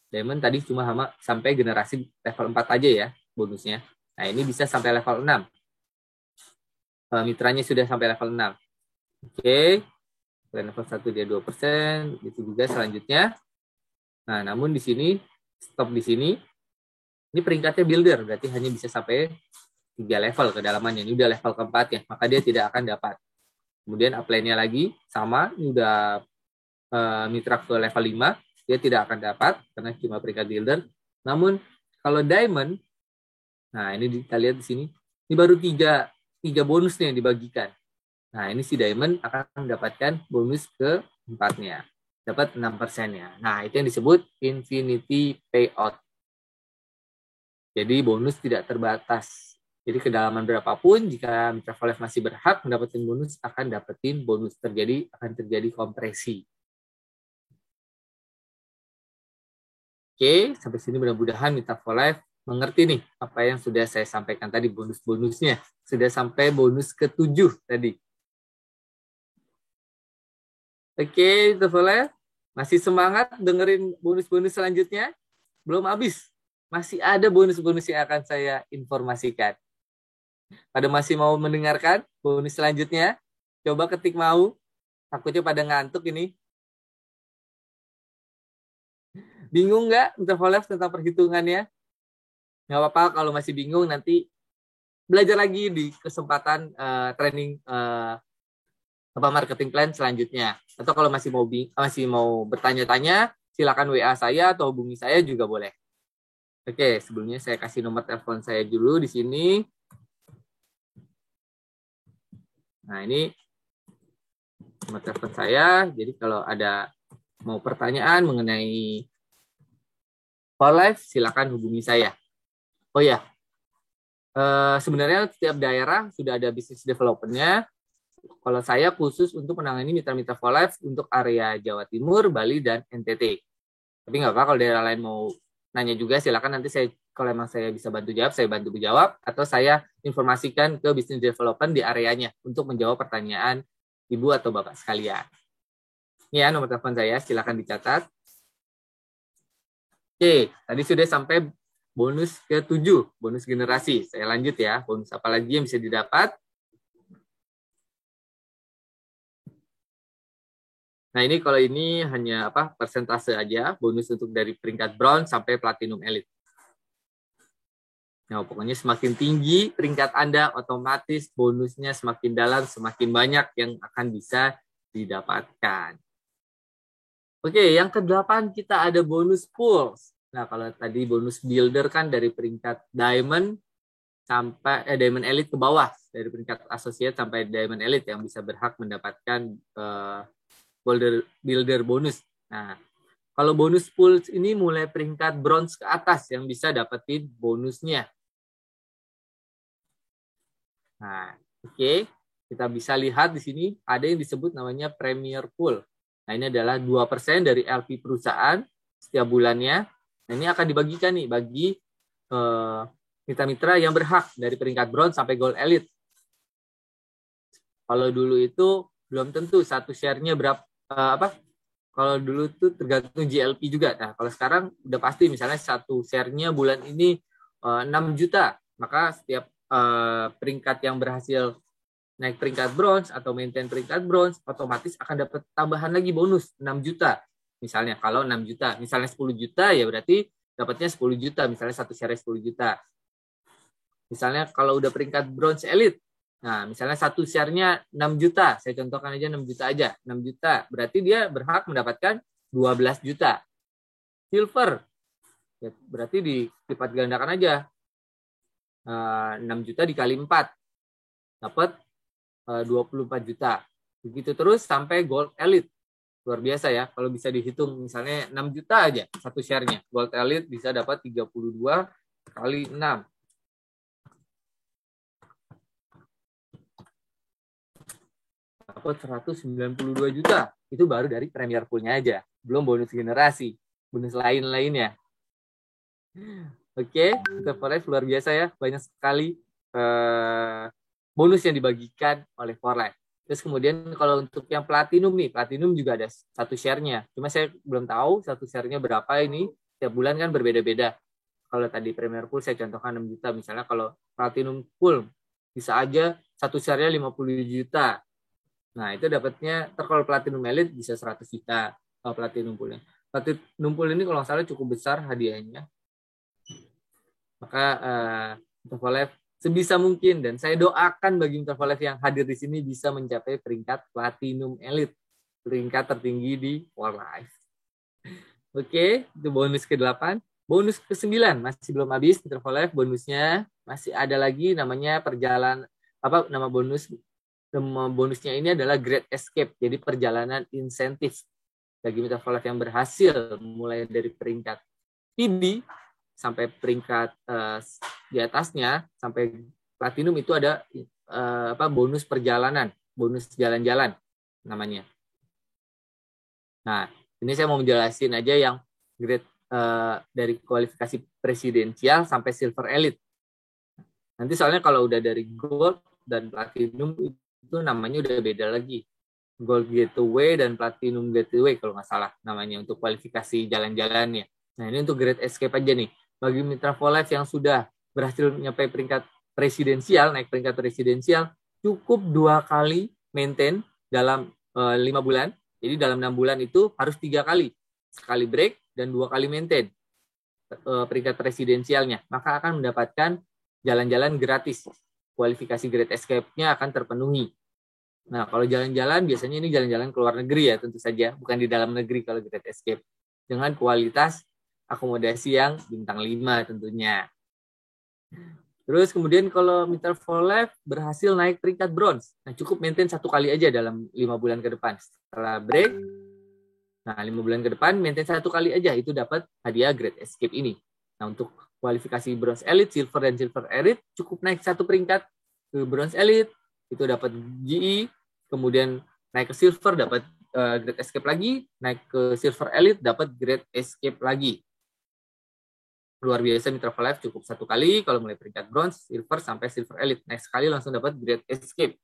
Diamond tadi cuma sampai generasi level 4 aja ya bonusnya. Nah, ini bisa sampai level 6. Mitranya sudah sampai level 6. Oke. Level 1 dia 2%. Itu juga selanjutnya. Nah, namun di sini, stop di sini. Ini peringkatnya builder, berarti hanya bisa sampai 3 level kedalamannya. Ini udah level keempat ya, maka dia tidak akan dapat. Kemudian upline-nya lagi, sama. Ini udah mitra ke level 5, dia tidak akan dapat, karena cuma peringkat builder. Namun, kalau diamond, nah ini kita lihat di sini, ini baru 3 bonus nih yang dibagikan. Nah, ini si diamond akan mendapatkan bonus ke-4-nya. Dapat 6%-nya. Nah, itu yang disebut infinity payout. Jadi bonus tidak terbatas. Jadi kedalaman berapapun, jika mitra for life masih berhak mendapatkan bonus, akan dapetin bonus. Akan terjadi kompresi. Oke, sampai sini mudah-mudahan mitra for life mengerti nih apa yang sudah saya sampaikan tadi, bonus-bonusnya. Sudah sampai bonus ke-7 tadi. Oke, mitra for life, masih semangat dengerin bonus-bonus selanjutnya? Belum habis. Masih ada bonus-bonus yang akan saya informasikan. Pada masih mau mendengarkan bonus selanjutnya? Coba ketik mau. Takutnya pada ngantuk ini. Bingung nggak tentang perhitungannya? Nggak apa-apa kalau masih bingung, nanti belajar lagi di kesempatan training marketing plan selanjutnya. Atau kalau masih mau bertanya-tanya, silakan WA saya atau hubungi saya juga boleh. Oke, sebelumnya saya kasih nomor telepon saya dulu di sini. Nah, ini nomor telepon saya. Jadi kalau ada mau pertanyaan mengenai for life, silakan hubungi saya. Oh ya, sebenarnya setiap daerah sudah ada business development-nya. Kalau saya khusus untuk menangani mitra-mitra for life untuk area Jawa Timur, Bali, dan NTT. Tapi nggak apa-apa kalau daerah lain mau nanya juga, silakan nanti kalau emang saya bisa bantu jawab, saya bantu menjawab, atau saya informasikan ke business development di areanya untuk menjawab pertanyaan Ibu atau Bapak sekalian. Ini ya nomor telepon saya, silakan dicatat. Oke, tadi sudah sampai bonus ke-7, bonus generasi. Saya lanjut ya, bonus apa lagi yang bisa didapat? Nah, ini kalau ini hanya persentase aja, bonus untuk dari peringkat bronze sampai platinum elite. Nah, pokoknya semakin tinggi peringkat Anda, otomatis bonusnya semakin dalam, semakin banyak yang akan bisa didapatkan. Oke, yang ke-8 kita ada bonus pools. Nah, kalau tadi bonus builder kan dari peringkat diamond sampai diamond elite ke bawah, dari peringkat associate sampai diamond elite yang bisa berhak mendapatkan builder bonus. Nah, kalau bonus pools ini mulai peringkat bronze ke atas yang bisa dapetin bonusnya. Nah, oke. Kita bisa lihat di sini ada yang disebut namanya Premier Pool. Nah, ini adalah 2% dari LP perusahaan setiap bulannya. Nah, ini akan dibagikan nih bagi mitra-mitra yang berhak dari peringkat bronze sampai gold elite. Kalau dulu itu belum tentu satu share-nya berapa kalau dulu tuh tergantung GLP juga. Nah, kalau sekarang udah pasti misalnya satu share-nya bulan ini 6 juta, maka setiap peringkat yang berhasil naik peringkat bronze atau maintain peringkat bronze otomatis akan dapat tambahan lagi bonus 6 juta. Misalnya kalau 6 juta, misalnya 10 juta ya berarti dapatnya 10 juta, misalnya satu share 10 juta. Misalnya kalau udah peringkat bronze elite, nah misalnya satu share-nya 6 juta, saya contohkan aja 6 juta aja, 6 juta, berarti dia berhak mendapatkan 12 juta. Silver, ya, berarti dilipat gandakan aja, 6 juta dikali 4, dapat 24 juta. Begitu terus sampai gold elite. Luar biasa ya, kalau bisa dihitung misalnya 6 juta aja satu share-nya. Gold elite bisa dapat 32 kali 6. Dapat 192 juta. Itu baru dari Premier Pool-nya aja. Belum bonus generasi. Bonus lain-lainnya. Oke, For Life luar biasa ya. Banyak sekali bonus yang dibagikan oleh For Life. Terus kemudian kalau untuk yang platinum nih, platinum juga ada satu share-nya. Cuma saya belum tahu satu share-nya berapa ini. Setiap bulan kan berbeda-beda. Kalau tadi Premier Pool saya contohkan 6 juta. Misalnya kalau platinum pool bisa aja satu share-nya 50 juta. Nah, itu dapatnya, kalau platinum elite bisa 100 juta kalau platinum pool-nya. Platinum pool ini kalau nggak salah cukup besar hadiahnya. Maka Mitra For Life sebisa mungkin, dan saya doakan bagi Mitra For Life yang hadir di sini bisa mencapai peringkat platinum elite, peringkat tertinggi di For Life. Oke, itu bonus ke-8. Bonus ke-9 masih belum habis Mitra For Life, bonusnya masih ada lagi namanya perjalanan nama bonusnya ini adalah Great Escape, jadi perjalanan insentif bagi Mitra For Life yang berhasil mulai dari peringkat PB sampai peringkat di atasnya sampai platinum itu ada bonus perjalanan, bonus jalan-jalan namanya. Nah, ini saya mau menjelasin aja yang grade dari kualifikasi presidensial sampai silver elite. Nanti soalnya kalau udah dari gold dan platinum itu namanya udah beda lagi. Gold gateway dan platinum gateway kalau nggak salah namanya untuk kualifikasi jalan-jalannya. Nah, ini untuk Great Escape aja nih. Bagi Mitra For Life yang sudah berhasil mencapai peringkat presidensial, naik peringkat presidensial, cukup 2 kali maintain dalam 5 bulan. Jadi dalam 6 bulan itu harus 3 kali. Sekali break dan 2 kali maintain peringkat presidensialnya. Maka akan mendapatkan jalan-jalan gratis. Kualifikasi Great Escape-nya akan terpenuhi. Nah, kalau jalan-jalan, biasanya ini jalan-jalan ke luar negeri ya, tentu saja. Bukan di dalam negeri kalau Great Escape. Dengan kualitas akomodasi yang bintang 5 tentunya. Terus kemudian kalau Mitra For Life berhasil naik peringkat bronze, nah cukup maintain 1 kali aja dalam 5 bulan ke depan. Setelah break, nah 5 bulan ke depan maintain 1 kali aja, itu dapat hadiah Great Escape ini. Nah untuk kualifikasi bronze elite, silver dan silver elite cukup naik 1 peringkat ke bronze elite, itu dapat GE, kemudian naik ke silver dapat Great Escape lagi, naik ke silver elite dapat Great Escape lagi. Luar biasa Mitra For Life cukup 1 kali kalau mulai peringkat bronze, silver sampai silver elite. Next kali langsung dapat Great Escape.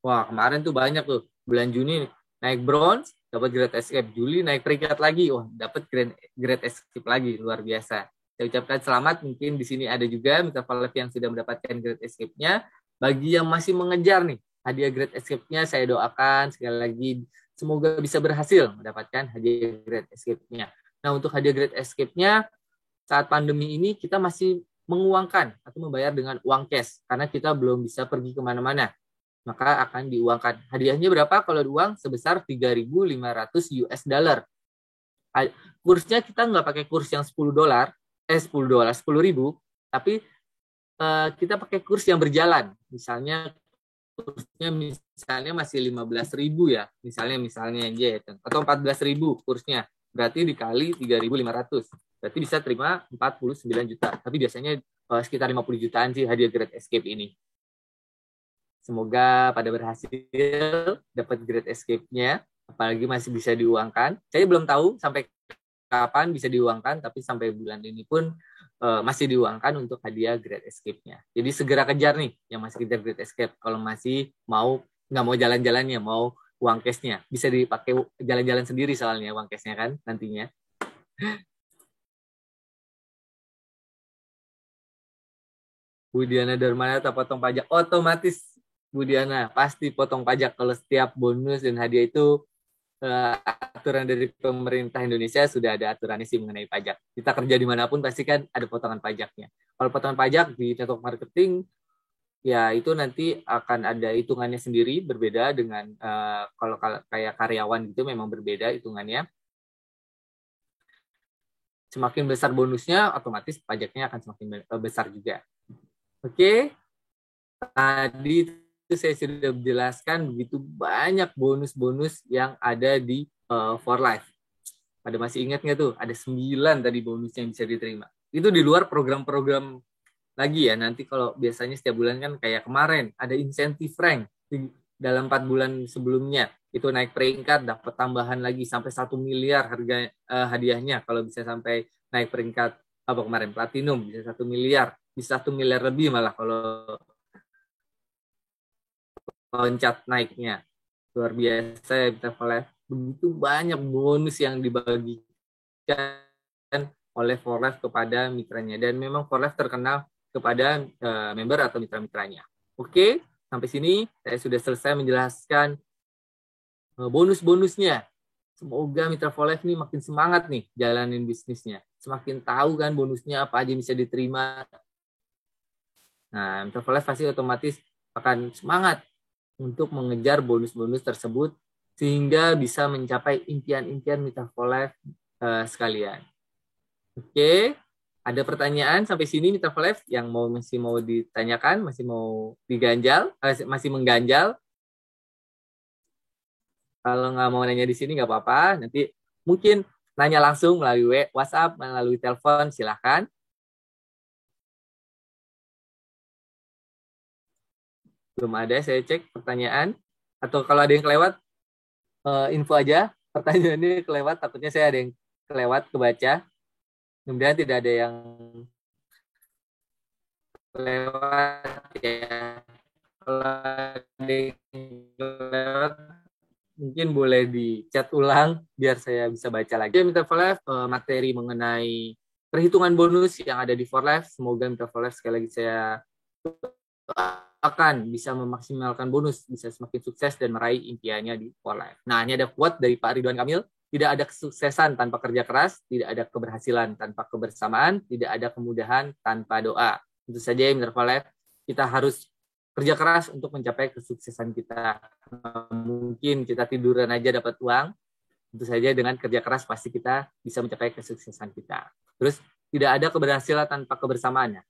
Wah, kemarin tuh banyak tuh. Bulan Juni naik bronze, dapat Great Escape. Juli naik peringkat lagi, wah dapat Great Escape lagi. Luar biasa. Saya ucapkan selamat, mungkin di sini ada juga Mitra for Life yang sudah mendapatkan Great Escape-nya. Bagi yang masih mengejar nih hadiah Great Escape-nya, saya doakan sekali lagi semoga bisa berhasil mendapatkan hadiah Great Escape-nya. Nah, untuk hadiah Great Escape-nya, saat pandemi ini kita masih menguangkan atau membayar dengan uang cash karena kita belum bisa pergi kemana-mana. Maka akan diuangkan. Hadiahnya berapa kalau uang? Sebesar 3.500 US dollar. Kursnya kita nggak pakai kurs yang 10 dolar, 10 dolar, 10 ribu, tapi kita pakai kurs yang berjalan. Misalnya kursnya masih 15.000 ya, misalnya aja ya, atau 14.000 kursnya, berarti dikali 3.500, berarti bisa terima 49 juta. Tapi biasanya sekitar 50 jutaan sih hadiah Great Escape ini. Semoga pada berhasil dapat Great Escape-nya, apalagi masih bisa diuangkan. Saya belum tahu sampai kapan bisa diuangkan, tapi sampai bulan ini pun masih diuangkan untuk hadiah Great Escape-nya. Jadi segera kejar nih yang masih kejar Great Escape. Kalau masih nggak mau jalan-jalannya, mau uang cash-nya. Bisa dipakai jalan-jalan sendiri soalnya uang cash-nya kan nantinya. Bu Diana Darmana tak potong pajak. Otomatis Bu Diana pasti potong pajak kalau setiap bonus dan hadiah itu aturan dari pemerintah Indonesia sudah ada aturannya sih mengenai pajak. Kita kerja dimanapun pasti kan ada potongan pajaknya. Kalau potongan pajak di network marketing, ya itu nanti akan ada hitungannya sendiri, berbeda dengan kalau kayak karyawan gitu memang berbeda hitungannya. Semakin besar bonusnya, otomatis pajaknya akan semakin besar juga. Oke, tadi itu saya sudah menjelaskan begitu banyak bonus-bonus yang ada di For Life. Pada masih ingat nggak tuh? Ada 9 tadi bonus yang bisa diterima. Itu di luar program-program lagi ya. Nanti kalau biasanya setiap bulan kan kayak kemarin ada insentif rank dalam 4 bulan sebelumnya. Itu naik peringkat, dapat tambahan lagi sampai 1 miliar harga hadiahnya. Kalau bisa sampai naik peringkat apa kemarin platinum bisa 1 miliar, bisa 1 miliar lebih malah kalau loncat naiknya. Luar biasa ya kita Life. Begitu banyak bonus yang dibagikan oleh For Life kepada mitranya. Dan memang For Life terkenal kepada member atau mitra-mitranya. Oke, sampai sini saya sudah selesai menjelaskan bonus-bonusnya. Semoga mitra For Life ini makin semangat nih jalanin bisnisnya. Semakin tahu kan bonusnya apa aja yang bisa diterima. Nah, mitra For Life pasti otomatis akan semangat untuk mengejar bonus-bonus tersebut sehingga bisa mencapai impian-impian Mitra for Life sekalian. Oke, ada pertanyaan sampai sini Mitra for Life yang masih mau ditanyakan, masih mau diganjal, masih mengganjal. Kalau nggak mau nanya di sini nggak apa-apa, nanti mungkin nanya langsung melalui WhatsApp, melalui telepon, silakan. Belum ada, saya cek pertanyaan. Atau kalau ada yang kelewat, info aja. Pertanyaannya kelewat, takutnya saya ada yang kelewat, kebaca. Kemudian tidak ada yang kelewat ya. Kalau ada yang kelewat, mungkin boleh di chat ulang, biar saya bisa baca lagi. Mitra for Life, materi mengenai perhitungan bonus yang ada di For Life. Semoga Mitra for Life sekali lagi saya akan bisa memaksimalkan bonus, bisa semakin sukses dan meraih impiannya di For Life. Nah, ini ada quote dari Pak Ridwan Kamil, tidak ada kesuksesan tanpa kerja keras, tidak ada keberhasilan tanpa kebersamaan, tidak ada kemudahan tanpa doa. Tentu saja Mitra For Life, kita harus kerja keras untuk mencapai kesuksesan kita. Mungkin kita tiduran aja dapat uang, tentu saja dengan kerja keras pasti kita bisa mencapai kesuksesan kita. Terus, tidak ada keberhasilan tanpa kebersamaan.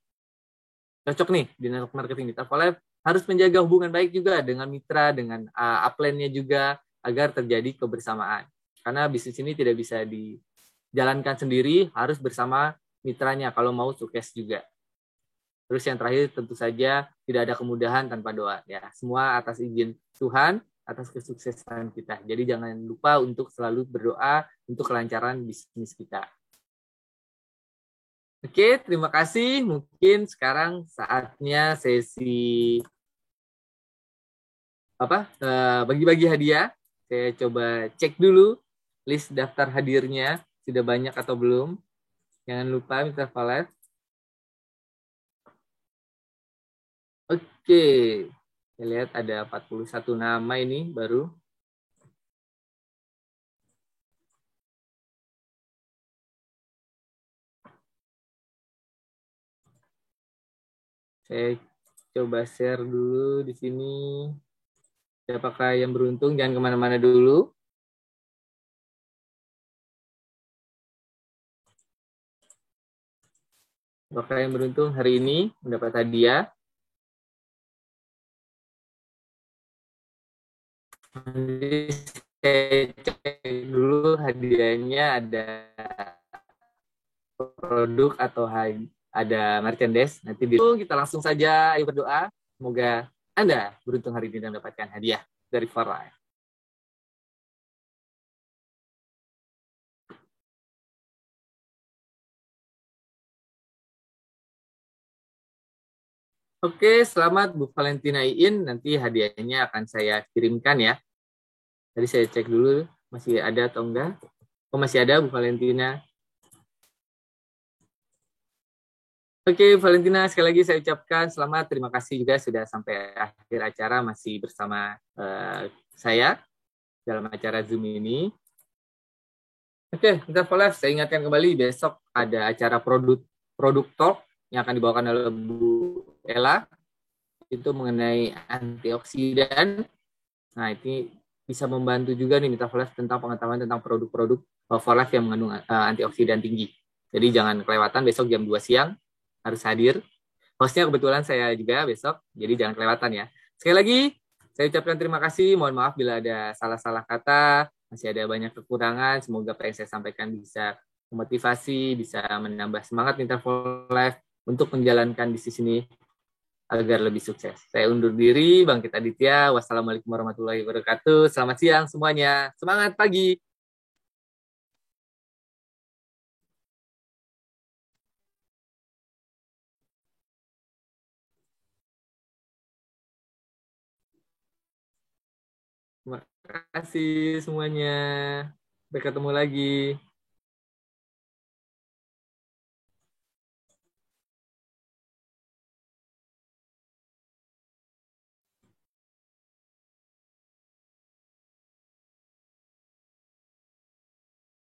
Cocok nih di network marketing Mitra for Life, harus menjaga hubungan baik juga dengan mitra, dengan upline-nya juga, agar terjadi kebersamaan. Karena bisnis ini tidak bisa dijalankan sendiri, harus bersama mitranya kalau mau sukses juga. Terus yang terakhir tentu saja tidak ada kemudahan tanpa doa. Ya, semua atas izin Tuhan, atas kesuksesan kita. Jadi jangan lupa untuk selalu berdoa untuk kelancaran bisnis kita. Oke, terima kasih. Mungkin sekarang saatnya sesi bagi-bagi hadiah. Saya coba cek dulu list daftar hadirnya sudah banyak atau belum. Jangan lupa Mitra Valet. Oke. Saya lihat ada 41 nama ini baru. Saya coba share dulu di sini. Siapakah yang beruntung? Jangan kemana-mana dulu. Siapakah yang beruntung hari ini mendapat hadiah? Nanti saya cek dulu hadiahnya ada produk atau ada merchandise. Nanti kita langsung saja ayo berdoa. Semoga Anda beruntung hari ini dan mendapatkan hadiah dari Forlife. Oke, selamat Bu Valentina Iin. Nanti hadiahnya akan saya kirimkan ya. Tadi saya cek dulu masih ada atau enggak. Oh, masih ada Bu Valentina. Oke, Valentina, sekali lagi saya ucapkan selamat. Terima kasih juga sudah sampai akhir acara masih bersama saya dalam acara Zoom ini. Oke, kita live. Saya ingatkan kembali besok ada acara produk talk yang akan dibawakan oleh Bu Ella. Itu mengenai antioksidan. Nah, ini bisa membantu juga nih Mitra Live tentang pengetahuan tentang produk-produk for life yang mengandung antioksidan tinggi. Jadi jangan kelewatan besok jam 2 siang harus hadir. Hostnya kebetulan saya juga besok, jadi jangan kelewatan ya. Sekali lagi, saya ucapkan terima kasih. Mohon maaf bila ada salah-salah kata, masih ada banyak kekurangan. Semoga apa yang saya sampaikan bisa memotivasi, bisa menambah semangat Mitra Live untuk menjalankan bisnis ini agar lebih sukses. Saya undur diri, Bang Kita Aditya. Wassalamualaikum warahmatullahi wabarakatuh. Selamat siang semuanya. Semangat pagi. Terima kasih semuanya. Sampai ketemu lagi.